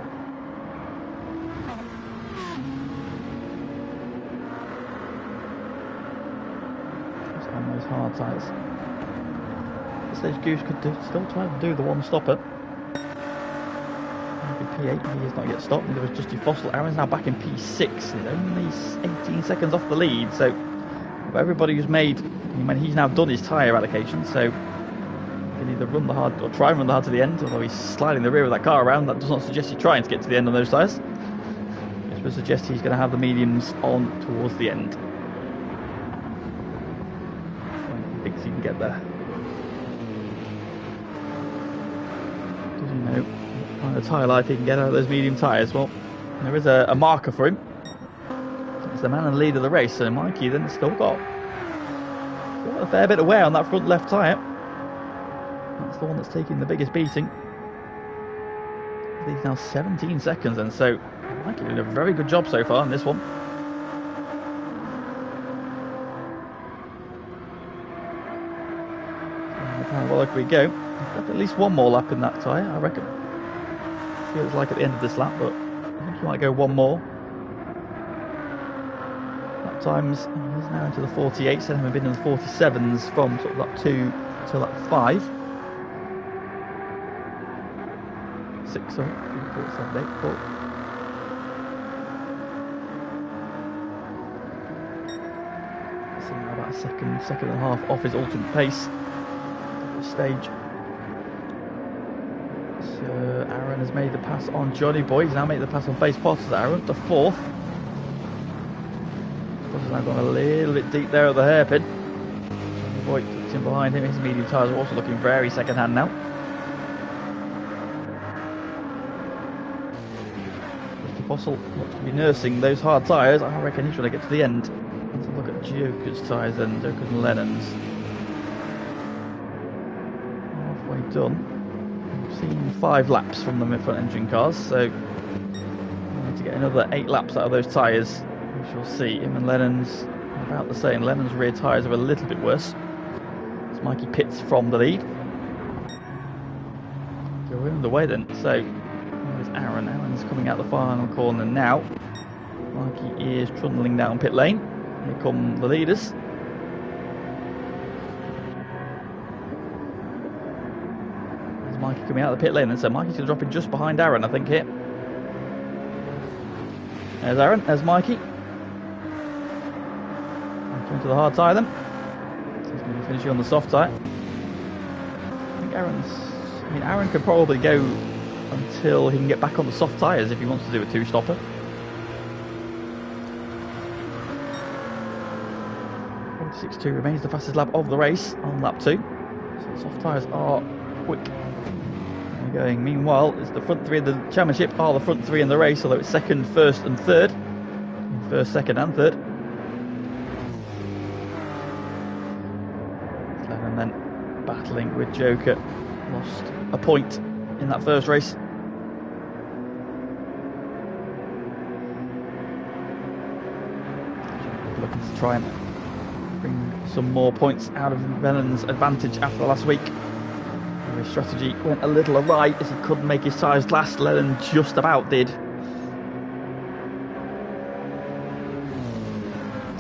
Speaker 1: And those hard tyres. At this stage, Goose could still try to do the one stopper. P8, he is not yet stopped. Neither was Justy Fossil. Aaron's now back in P6. He's only 18 seconds off the lead. So everybody who's made, he's now done his tyre allocation. So he can either run the hard or try and run the hard to the end. Although he's sliding the rear of that car around, that does not suggest he's trying to get to the end on those tyres. This would suggest he's going to have the mediums on towards the end. When he thinks he can get there. Does he know what kind of tyre life he can get out of those medium tyres? Well, there is a marker for him. It's the man and lead of the race, so Mikey then still got a fair bit of wear on that front left tyre. That's the one that's taking the biggest beating. He's now 17 seconds, and so Mikey doing a very good job so far in this one. How well we go. Got at least one more lap in that tyre, I reckon. Feels like at the end of this lap, but I think you might go one more. Lap times, he's now into the 48s, so having been in the 47s from sort of lap 2 to lap 5. 6, sorry, 4, 7, 8, 4. So now about a second and a half off his ultimate pace at this stage. So Aaron has made the pass on Johnny Boy. He's now made the pass on Face Potters. Aaron to 4th. Potter's now gone a little bit deep there at the hairpin. Johnny Boy tucks in behind him. His medium tyres are also looking very second hand now. Fossil looks to be nursing those hard tyres. I reckon he's trying to get to the end. Let's look at Joker's tyres then. Joker's and Lennon's. Halfway done. We've seen 5 laps from the mid-front engine cars, so we need to get another 8 laps out of those tyres. We shall see. Him and Lennon's about the same. Lennon's rear tyres are a little bit worse. As Mikey pits from the lead. Go in the way then. So Aaron. Aaron's coming out the final corner now. Mikey is trundling down pit lane. Here come the leaders. There's Mikey coming out of the pit lane, and so Mikey's going to drop in just behind Aaron, I think, here. There's Aaron, there's Mikey. Coming to the hard tyre then. So he's going to be finishing on the soft tyre. I think Aaron could probably go until he can get back on the soft tyres if he wants to do a 2-stopper. 46.2 remains the fastest lap of the race on lap 2. So the soft tyres are quick. They're going. Meanwhile, it's the front 3 of the championship are the front 3 in the race, although it's second, first and third. First, second and third. And then battling with Joker. Lost a point in that first race. Looking to try and bring some more points out of Vennon's advantage after last week. His strategy went a little awry as he couldn't make his tyres last. Lennon just about did.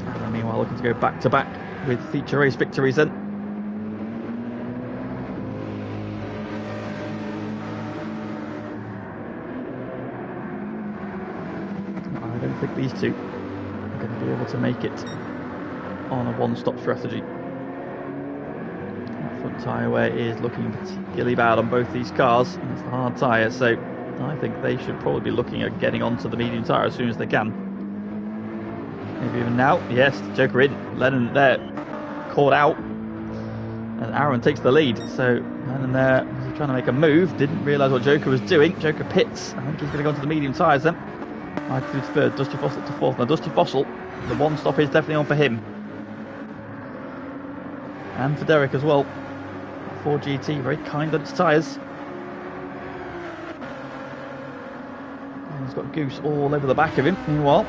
Speaker 1: And meanwhile, looking to go back to back with feature race victories then. I don't think these two are going to be able to make it on a one-stop strategy. That front tyre wear is looking particularly bad on both these cars, and it's a hard tyre, so I think they should probably be looking at getting onto the medium tyre as soon as they can. Maybe even now. Yes, Joker in. Lennon there, caught out, and Aaron takes the lead. So Lennon there, trying to make a move, didn't realise what Joker was doing. Joker pits. I think he's going to go onto the medium tyres then. Mike through to third, Dusty Fossil to fourth. Now Dusty Fossil, the one stop is definitely on for him. And for Derek as well. 4 GT, very kind on its tyres. And he's got Goose all over the back of him. Meanwhile,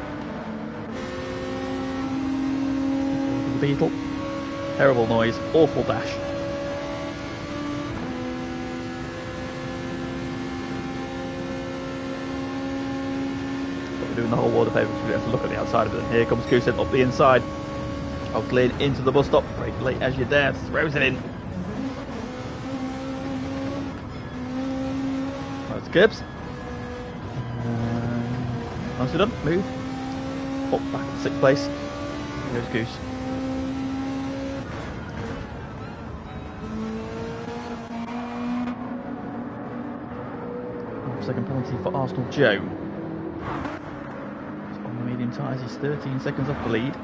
Speaker 1: the Beetle, terrible noise, awful dash. We're doing the whole world a favour because we have to look at the outside of it. And here comes Goose up the inside. Glen into the bus stop. Brake late as you dare. Throws it in. That's Gibbs. Nicely done. Move. Pop back to 6th place. Here goes Goose. Second penalty for Arsenal Joe. He's on the medium tyres. He's 13 seconds off the lead.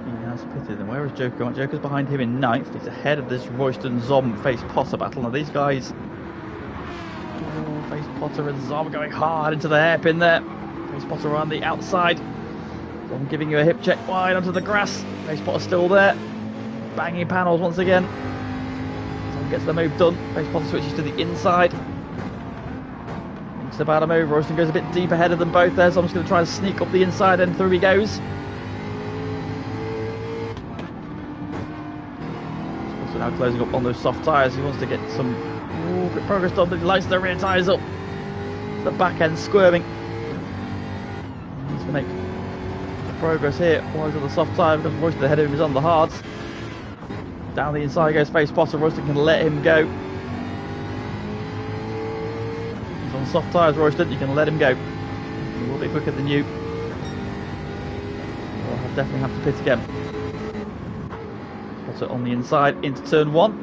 Speaker 1: He has pitted. And where is Joker? Joker's behind him in 9th. He's ahead of this Royston Zom face Potter battle. Now these guys, face Potter and Zom going hard into the hairpin there. Face Potter on the outside. Zom giving you a hip check wide onto the grass. Face Potter still there. Banging panels once again. Gets the move done. Face Potter switches to the inside. It's about a move. Royston goes a bit deep ahead of them both there, so I'm just going to try and sneak up the inside and through he goes. So now closing up on those soft tyres. He wants to get some quick progress done, but he lights the rear tyres up. The back end squirming. He needs to make progress here. While he's on the soft tyre because Royston ahead of him is on the hards. Down the inside goes Face Potter. Royston can let him go. He's on soft tyres, Royston. You can let him go. He will be quicker than you. I'll definitely have to pit again. Potter on the inside into turn 1.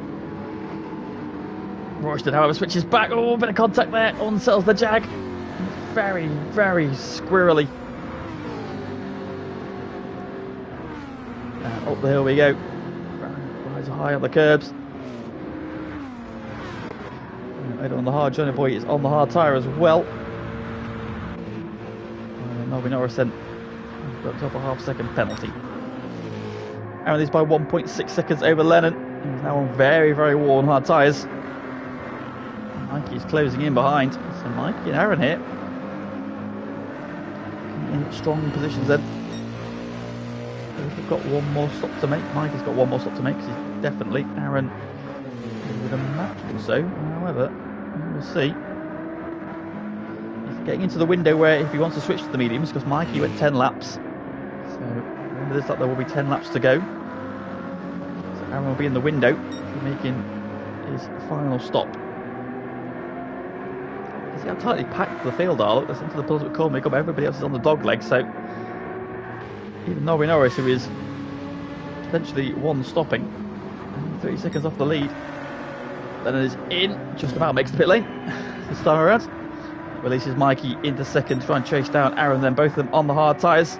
Speaker 1: Royston, however, switches back. Oh, a bit of contact there. Unsettles the Jag. Very, very squirrely. And up the hill we go. High on the curbs. Right on the hard. Johnny Boy is on the hard tyre as well. Melvin Norris then got up a half-second penalty. Aaron is by 1.6 seconds over Lennon. He's now on very, very worn hard tyres. Mikey's closing in behind. So Mikey and Aaron here in strong positions then. We've got one more stop to make. Mikey's got one more stop to make because he's definitely Aaron with a match or so. However, we'll see. He's getting into the window where if he wants to switch to the mediums, because Mikey went 10 laps. So remember this, that there will be 10 laps to go. So Aaron will be in the window for making his final stop. You see how tightly packed the field are. Look, that's into the penultimate corner. Everybody else is on the dog leg. So even Norrie Norris, who is potentially one stopping, 30 seconds off the lead. Lennon is in, just about makes the pit lane this time around. Releases Mikey into second, try and chase down Aaron, then both of them on the hard tyres.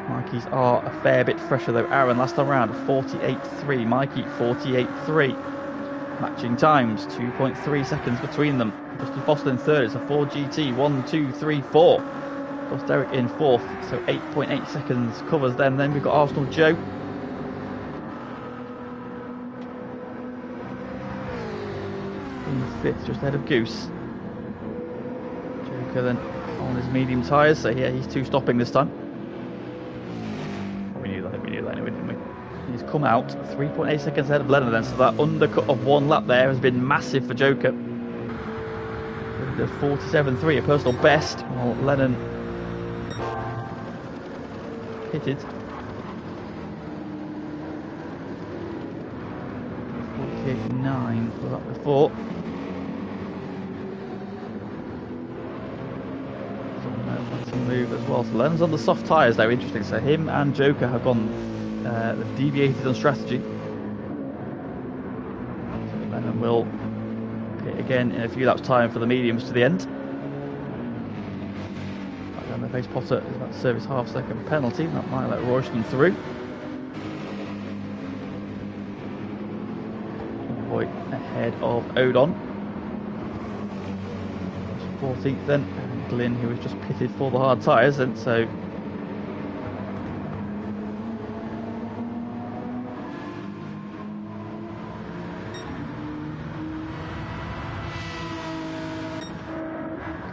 Speaker 1: Mikey's are a fair bit fresher though. Aaron last time round 48.3, Mikey 48.3. Matching times, 2.3 seconds between them. Justin Foster in third, it's a 4 GT, 1, 2, 3, 4. Plus Derek in fourth, so 8.8 seconds covers them. Then we've got Arsenal Joe. In fifth, just ahead of Goose. Joker then on his medium tyres, so yeah, he's 2 stopping this time. We knew that anyway, didn't we? He's come out 3.8 seconds ahead of Lennon then, so that undercut of 1 lap there has been massive for Joker. 47.3, a personal best, while Lennon pitted 48.9 for that before. So move as well. So Lennon's on the soft tyres though, interesting. So him and Joker have gone deviated on strategy. So Lennon will pit again in a few laps time for the mediums to the end. And the Face Potter is about to serve his half-second penalty. That might let Royston through. Boy ahead of Odon. 14th then, and Glen, who was just pitted for the hard tyres, and so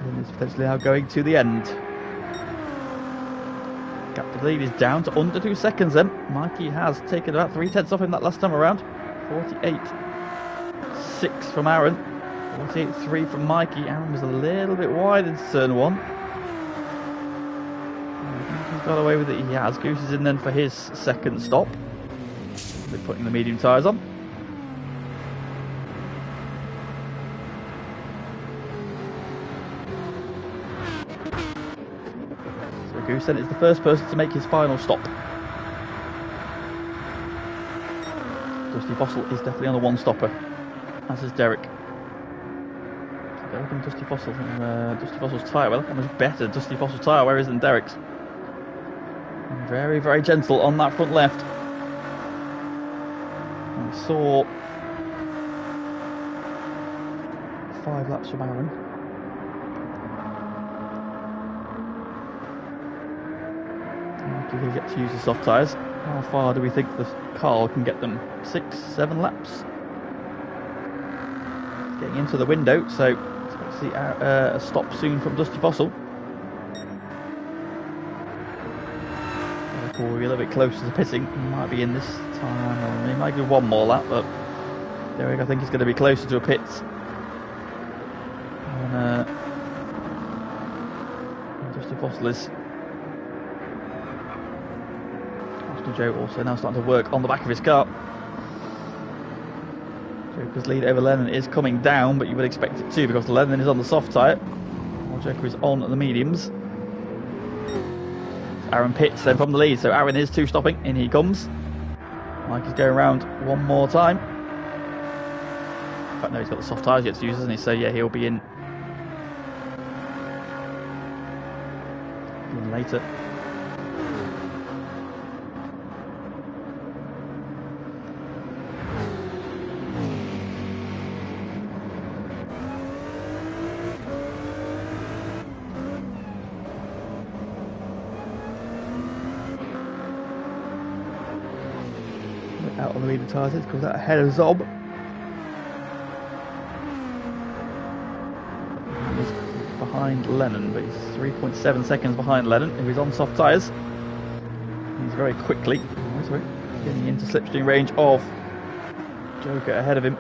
Speaker 1: Glen is potentially now going to the end. Gap to the lead is down to under 2 seconds then. Mikey has taken about 3/10 off him that last time around. 48.6 from Aaron. 48.3 from Mikey. Aaron was a little bit wide into turn 1. He's got away with it. He has. Goose is in then for his second stop. They're putting the medium tyres on. So Goose then is the first person to make his final stop. Dusty Fossil is definitely on the one stopper, as is Derek. Derek and Dusty Fossil. Dusty Fossil's tyre, well, how much better Dusty Fossil's tyre wear is than Derek's. And very, very gentle on that front left. And we saw 5 laps from Aaron. Do they get to use the soft tyres? How far do we think the car can get them? 6, 7 laps? Getting into the window, so let's see a stop soon from Dusty Fossil. Therefore, we're a little bit closer to pitting. He might be in this time, or he might do one more lap, but Derek, I think, is going to be closer to a pit. And Dusty Fossil is. Joe also now starting to work on the back of his car. Joker's lead over Lennon is coming down, but you would expect it to, because Lennon is on the soft tyre while Joker is on the mediums. Aaron pits then from the lead, so Aaron is 2 stopping. In he comes. Mike is going around one more time. In fact, no, he's got the soft tyres yet to use, hasn't he? So yeah, he'll be in later. Out on the medium tyres, comes out ahead of Zob. He's behind Lennon, but he's 3.7 seconds behind Lennon, who is on soft tyres. He's very quickly getting into slipstream range of Joker ahead of him.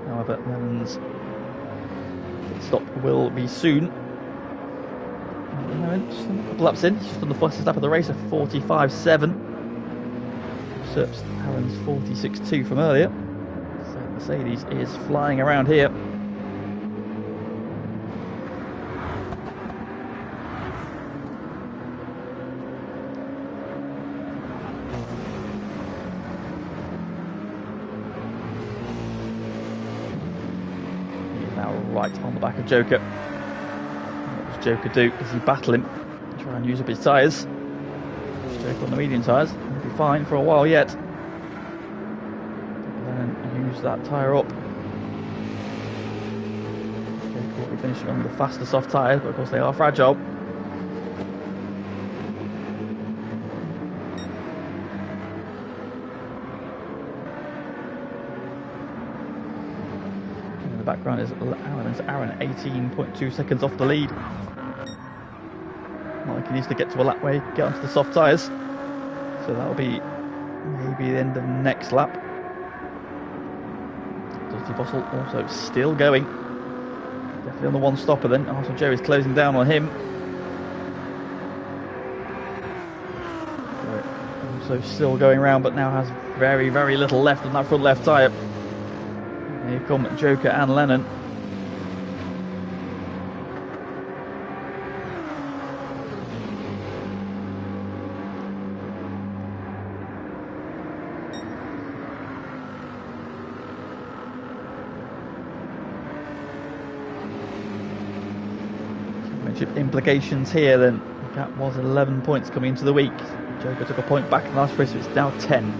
Speaker 1: However, Lennon's pit stop will be soon. Just a couple laps in, he's just on the fastest lap of the race, a 45.7. Usurps Aaron's 46.2 from earlier. So Mercedes is flying around here. He's now right on the back of Joker. What does Joker do? Does he battle him? Try and use up his tyres. Joker on the medium tyres. He'll be fine for a while yet. Then use that tyre up. Joker will be finishing on the faster soft tyres, but of course they are fragile. In the background is Aaron 18.2 seconds off the lead. He needs to get to a lap where he can get onto the soft tyres, so that'll be maybe the end of next lap. Dusty Fossil also still going, definitely on the one stopper then. Also Joe is closing down on him. Also still going around, but now has very, very little left on that front left tyre. Here come Joker and Lennon. Implications here then. The gap was 11 points coming into the week. Joker took a point back in the last race, so it's now 10.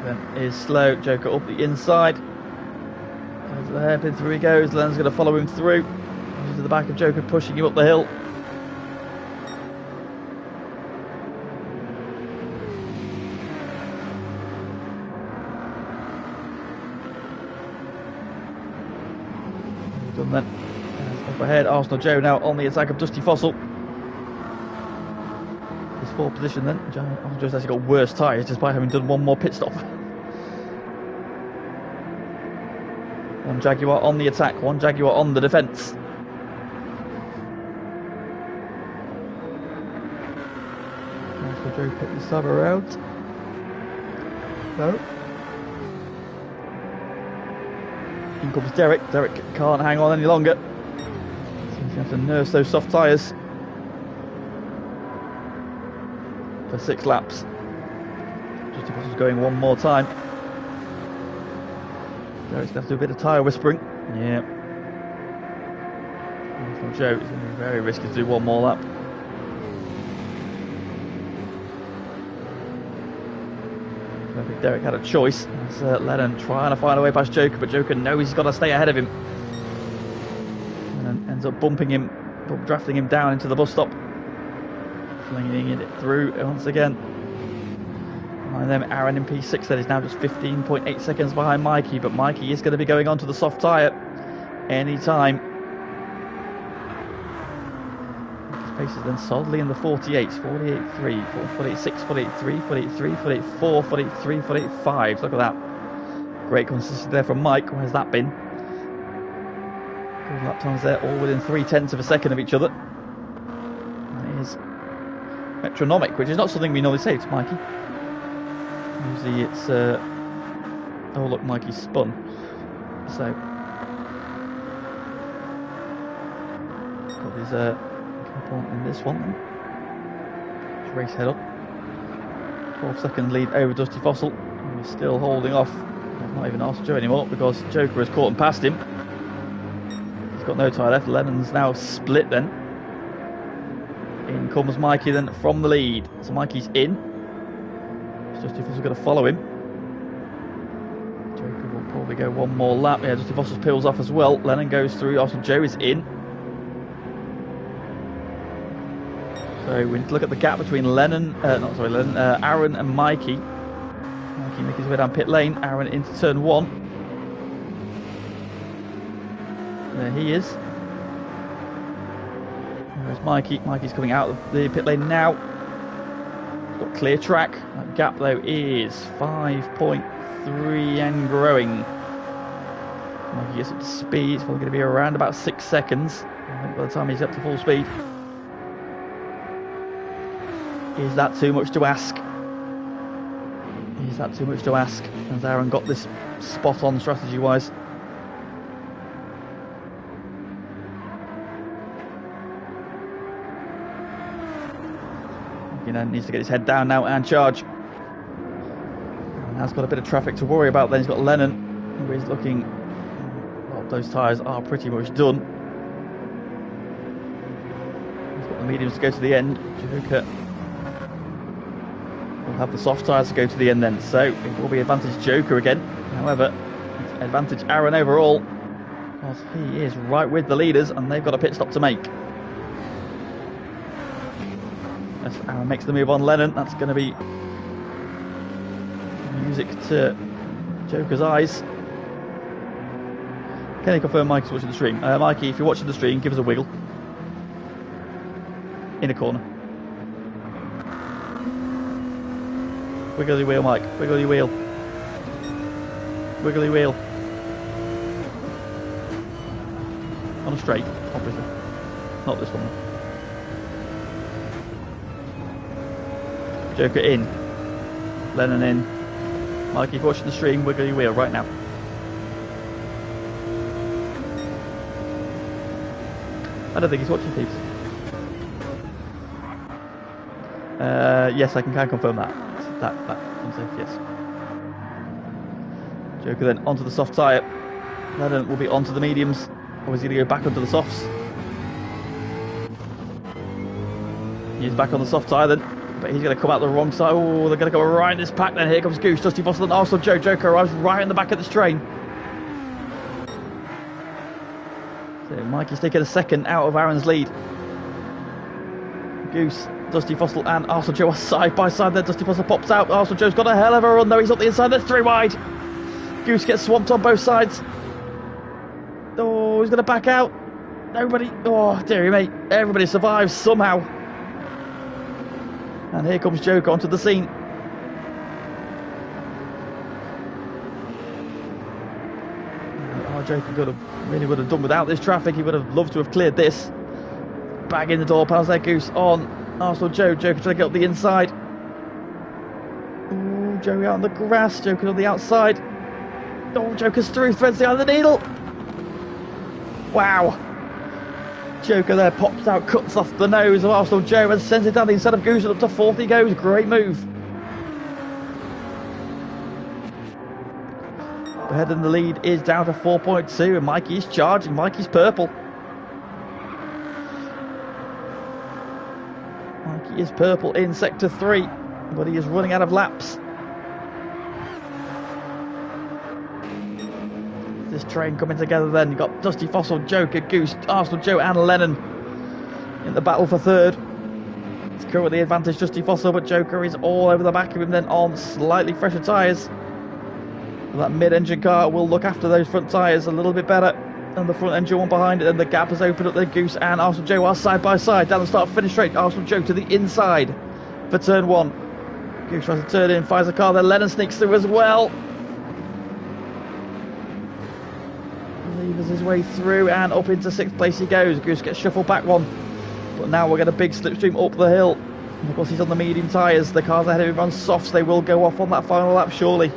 Speaker 1: Then is slow. Joker up the inside. There's the hairpin, through he goes. Len's going to follow him through. To the back of Joker, pushing him up the hill. Done then. Up ahead, Arsenal Joe now on the attack of Dusty Fossil. His fourth position then. Arsenal Joe's actually got worse tyres despite having done one more pit stop. One Jaguar on the attack, one Jaguar on the defence. Arsenal Joe pit this time around. No. In comes Derek. Derek can't hang on any longer. Seems to have to nurse those soft tyres for 6 laps. Just if going one more time. Derek's going to have to do a bit of tyre whispering. Yeah. From Joe, it's going to be very risky to do one more lap. I think Derek had a choice. It's Lennon trying to find a way past Joker, but Joker knows he's got to stay ahead of him. And ends up bumping him, drafting him down into the bus stop. Flinging it through once again. Behind them, Aaron in P6 then is now just 15.8 seconds behind Mikey, but Mikey is going to be going onto the soft tyre any time. Pace is then solidly in the 48s, 48.3, 48.6, 48.3, 48.3, 48.4, 48.3, 48.5. Look at that. Great consistency there from Mike. Where's that been? Good lap times there, all within 0.3 of a second of each other. That is metronomic, which is not something we normally say to Mikey. Usually it's, oh look, Mikey's spun. So, he's got his, in this one then. Let's race head up. 12-second lead over Dusty Fossil. And he's still holding off. He's not even asked Joe anymore because Joker has caught and passed him. He's got no tyre left. Lennon's now split then. In comes Mikey then from the lead. So Mikey's in. Dusty Fossil's going to follow him. Joker will probably go one more lap. Yeah, Dusty Fossil peels off as well. Lennon goes through. Arsenal Joe is in. So we need to look at the gap between Aaron and Mikey. Mikey making his way down pit lane, Aaron into turn 1. There he is. There's Mikey. Mikey's coming out of the pit lane now. He's got clear track. That gap though is 5.3 and growing. Mikey gets up to speed. It's probably going to be around about 6 seconds. I think by the time he's up to full speed. Is that too much to ask? Is that too much to ask? Has Aaron got this spot on strategy-wise? You know, needs to get his head down now and charge. And has got a bit of traffic to worry about. Then he's got Lennon, who is looking. Well, those tyres are pretty much done. He's got the mediums to go to the end. Jahuka will have the soft tyres to go to the end then, so it will be advantage Joker again. However, it's advantage Aaron overall because he is right with the leaders and they've got a pit stop to make. As Aaron makes the move on Lennon, that's going to be music to Joker's eyes. Can you confirm Mikey's watching the stream? Mikey, if you're watching the stream, give us a wiggle. In a corner. Wiggle your wheel, Mike. Wiggle your wheel. Wiggle your wheel. On a straight, obviously. Not this one. Joker in. Lennon in. Mike, if you're watching the stream, wiggle your wheel right now. I don't think he's watching, peeps. Yes, I can confirm that. That unsafe, yes. Joker then onto the soft tyre. Lennon will be onto the mediums. Or is he going to go back onto the softs? He's back on the soft tyre then. But he's going to come out the wrong side. Oh, they're going to go right in this pack then. Here comes Goose, Dusty Fossil and Arsenal Joe. Joker arrives right in the back of this train. So Mikey's taking a second out of Aaron's lead. Goose, Dusty Fossil and Arsenal Joe are side by side there. Dusty Fossil pops out. Arsenal Joe's got a hell of a run though. He's up the inside. That's 3 wide. Goose gets swamped on both sides. Oh, he's going to back out. Nobody, oh dearie mate, everybody survives somehow. And here comes Joker onto the scene. Oh, Joker really would have done without this traffic. He would have loved to have cleared this. Bag in the door, pals there, Goose on Arsenal Joe. Joker trying to get up the inside. Ooh, Joey out on the grass. Joker on the outside. Oh, Joker's through, threads the eye of the needle. Wow. Joker there pops out, cuts off the nose of Arsenal Joe and sends it down the inside of Goose, and up to fourth he goes. Great move. Ahead in the lead is down to 4.2, and Mikey is charging. Mikey's purple. Mikey is purple in sector 3, but he is running out of laps. This train coming together then. You've got Dusty Fossil, Joker, Goose, Arsenal Joe and Lennon in the battle for third. It's currently the advantage Dusty Fossil, but Joker is all over the back of him then on slightly fresher tyres. That mid-engine car will look after those front tyres a little bit better than the front engine one behind it. And the gap has opened up there. Goose and Arsenal Joe are side by side down the start-finish straight. Arsenal Joe to the inside for turn 1. Goose tries to turn in, fires the car there. Lennon sneaks through as well. Levers his way through and up into 6th place he goes. Goose gets shuffled back one. But now we'll get a big slipstream up the hill. And of course he's on the medium tyres. The cars ahead of him on softs. They will go off on that final lap surely.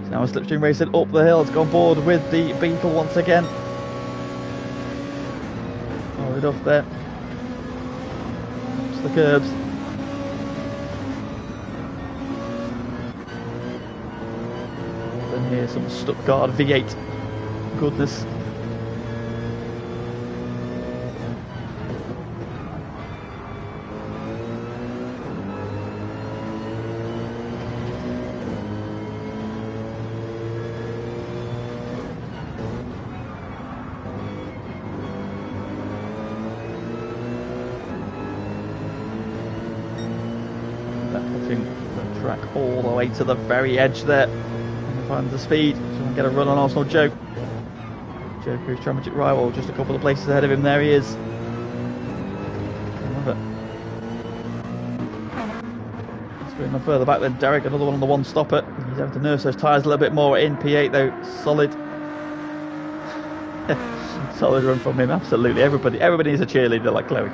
Speaker 1: Now a slipstream racing up the hill. It's gone board with the Beetle once again. Oh, it off there. It's the curbs. Then here's some Stuttgart V8. Goodness. All the way to the very edge there and find the speed so we can get a run on Arsenal Joe. Joker's Tragic rival just a couple of places ahead of him. There he is. I love it. Let's go no further back then. Derek, another one on the one stopper. He's having to nurse those tyres a little bit more in P8 though. Solid. Solid run from him, absolutely. Everybody is a cheerleader like Chloe.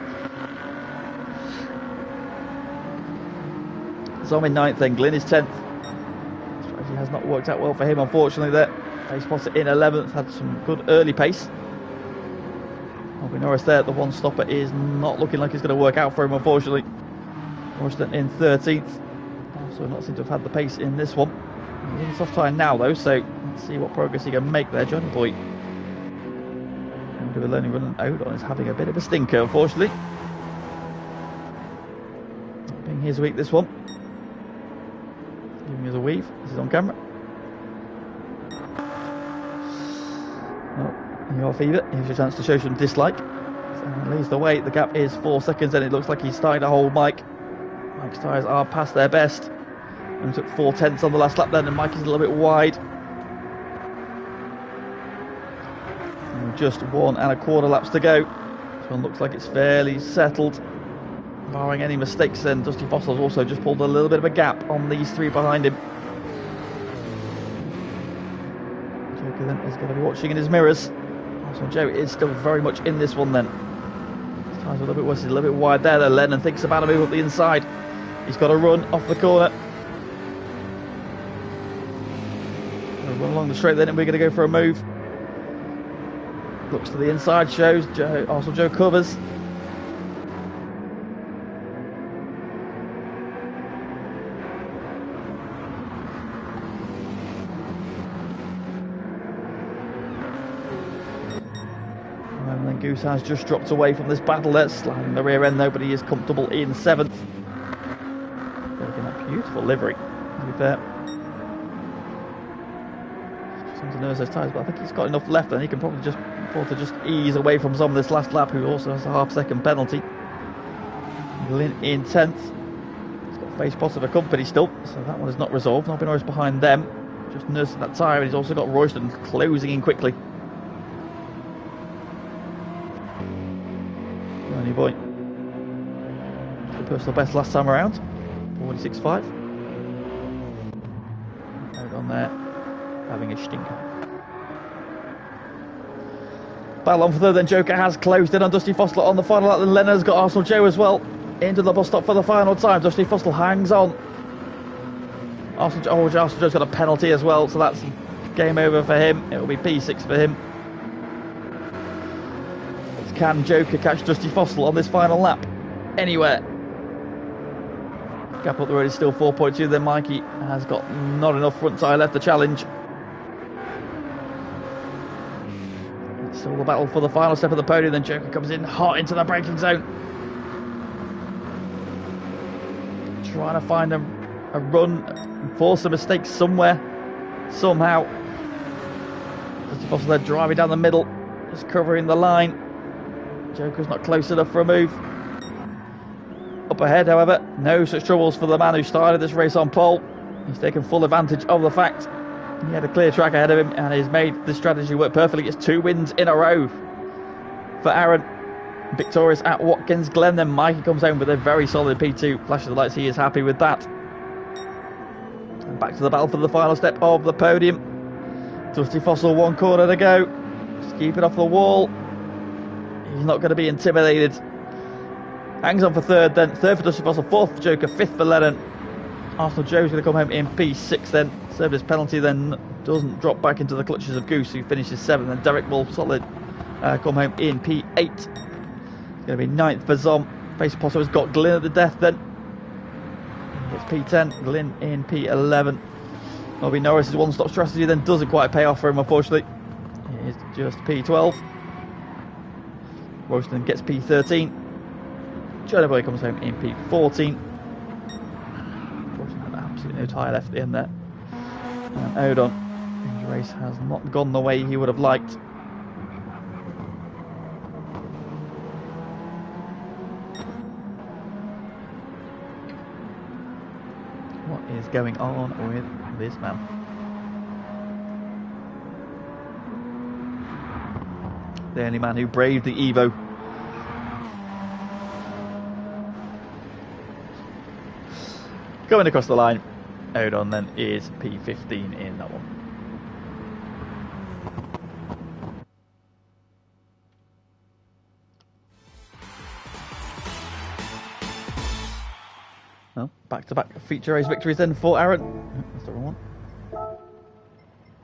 Speaker 1: So I'm in 9th then, Glen is 10th. Strategy has not worked out well for him, unfortunately there. Pace spotter in 11th, had some good early pace. Albie Norris there, the one stopper is not looking like it's going to work out for him, unfortunately. Norris then in 13th. Also not seem to have had the pace in this one. He's in soft tyre now though, so let's see what progress he can make there. Johnny Boy. And do a learning run and out on is having a bit of a stinker, unfortunately. Not being his week this one. Giving us a weave. This is on camera. Oh, you're fever. Here's your chance to show some dislike. So leads the way. The gap is 4 seconds, and it looks like he's starting to hold Mike. Mike's tyres are past their best. And took 4/10 on the last lap then, and Mike is a little bit wide. And just 1 1/4 laps to go. This one looks like it's fairly settled. Barring any mistakes then, Dusty Fossil's also just pulled a little bit of a gap on these 3 behind him. Joker then is going to be watching in his mirrors. Also Joe is still very much in this one then. His tyres are a little bit worse, he's a little bit wide there though. Lennon thinks about a move up the inside. He's got to run off the corner. Run along the straight then and we're going to go for a move. Looks to the inside, shows Joe, also Joe covers. Goose has just dropped away from this battle there, sliding the rear end though, but he is comfortable in 7th. Looking at beautiful livery, to be fair. Just trying to nurse those tyres, but I think he's got enough left and he can probably just afford to just ease away from some of this last lap, who also has a half-second penalty. Glen in 10th. He's got face positive company still, so that one is not resolved. Albie Norris behind them, just nursing that tyre, and he's also got Royston closing in quickly. Boy. The personal best last time around, 46.5. Out on there, having a stinker. Battle on for third, then Joker has closed in on Dusty Fossil on the final lap, then Leonard's got Arsenal Joe as well. Into the bus stop for the final time. Dusty Fossil hangs on. Arsenal Joe's got a penalty as well, so that's game over for him. It will be P6 for him. Can Joker catch Dusty Fossil on this final lap? Anywhere. Gap up the road is still 4.2. Then Mikey has got not enough front tyre left to challenge. It's still the battle for the final step of the podium. Then Joker comes in hot into the braking zone. Trying to find a run, force a mistake somewhere, somehow. Dusty Fossil there driving down the middle, just covering the line. Joker's not close enough for a move. Up ahead, however, no such troubles for the man who started this race on pole. He's taken full advantage of the fact he had a clear track ahead of him and he's made this strategy work perfectly. It's 2 wins in a row for Aaron. Victorious at Watkins Glen. Then Mikey comes home with a very solid P2. Flashes the lights, he is happy with that. And back to the battle for the final step of the podium. Dusty Fossil, 1 corner to go. Just keep it off the wall. He's not going to be intimidated. Hangs on for third, then third for Dusty Fossil, fourth for Joker, fifth for Lennon. Arsenal Joe's going to come home in P6 then. Served his penalty, then doesn't drop back into the clutches of Goose, who finishes 7th. Then Derek Wolf, solid, come home in P8. Going to be 9th for Zom. Face Potter has got Glen at the death then. It's P10, Glen in P11. Bobby Norris's one-stop strategy then doesn't quite pay off for him, unfortunately. It is just P12. Royston gets P13. Johnny Boy comes home in P14. Royston had absolutely no tyre left in there. And Odon, his race has not gone the way he would have liked. What is going on with this man? The only man who braved the Evo. Going across the line, Odon then is P15 in that one. Well, back-to-back feature race victories then for Aaron. That's the wrong one.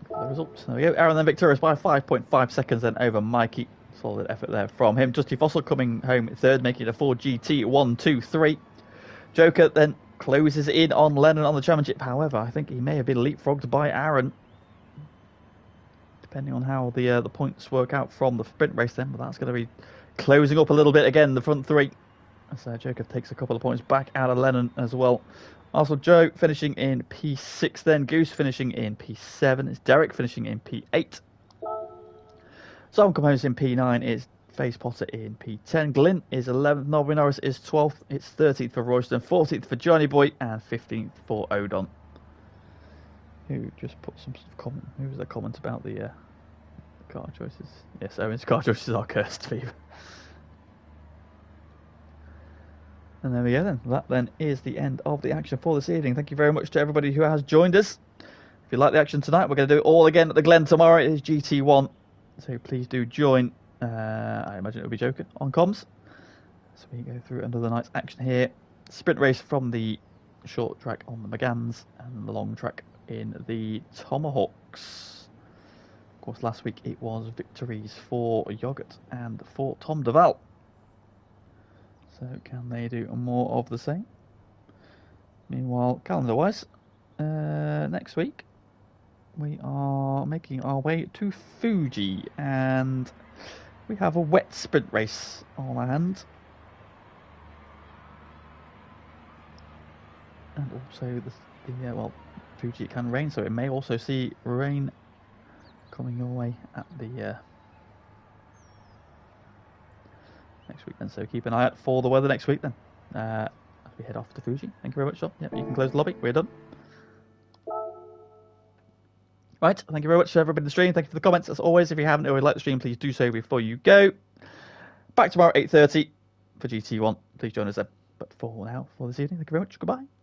Speaker 1: The results. There we go. Aaron then victorious by 5.5 seconds then over Mikey. Solid effort there from him. Dusty Fossil coming home third, making it a Ford GT 1, 2, 3. Joker then closes in on Lennon on the championship. However, I think he may have been leapfrogged by Aaron, depending on how the points work out from the sprint race then. But that's going to be closing up a little bit again, the front three. So Joker takes a couple of points back out of Lennon as well. Also Joe finishing in P6 then. Goose finishing in P7. It's Derek finishing in P8. Simon Composed in P9. It's Face Potter in P10. Glen is 11th. Norby Norris is 12th. It's 13th for Royston. 14th for Johnny Boy. And 15th for Odon. Who just put some sort of comment. Who was the comment about the car choices? Yes, Owen's car choices are cursed for you. And there we go then. That then is the end of the action for this evening. Thank you very much to everybody who has joined us. If you like the action tonight, we're going to do it all again at the Glen tomorrow. It is GT1. So please do join. I imagine it will be Joker on comms. So we go through another night's action here. Sprint race from the short track on the McGanns and the long track in the Tomahawks. Of course, last week it was victories for Yoghurt and for Tom Duval. So can they do more of the same? Meanwhile, calendar-wise, next week we are making our way to Fuji, and we have a wet sprint race on our hands. And also, well, Fuji can rain, so it may also see rain coming your way at the next week then, so keep an eye out for the weather next week then. As we head off to Fuji. Thank you very much, John. Yep, you can close the lobby. We're done. Right, thank you very much to everybody in the stream. Thank you for the comments. As always, if you haven't already liked the stream, please do so before you go. Back tomorrow at 8:30 for GT1, please join us then. But for now, for this evening, thank you very much. Goodbye.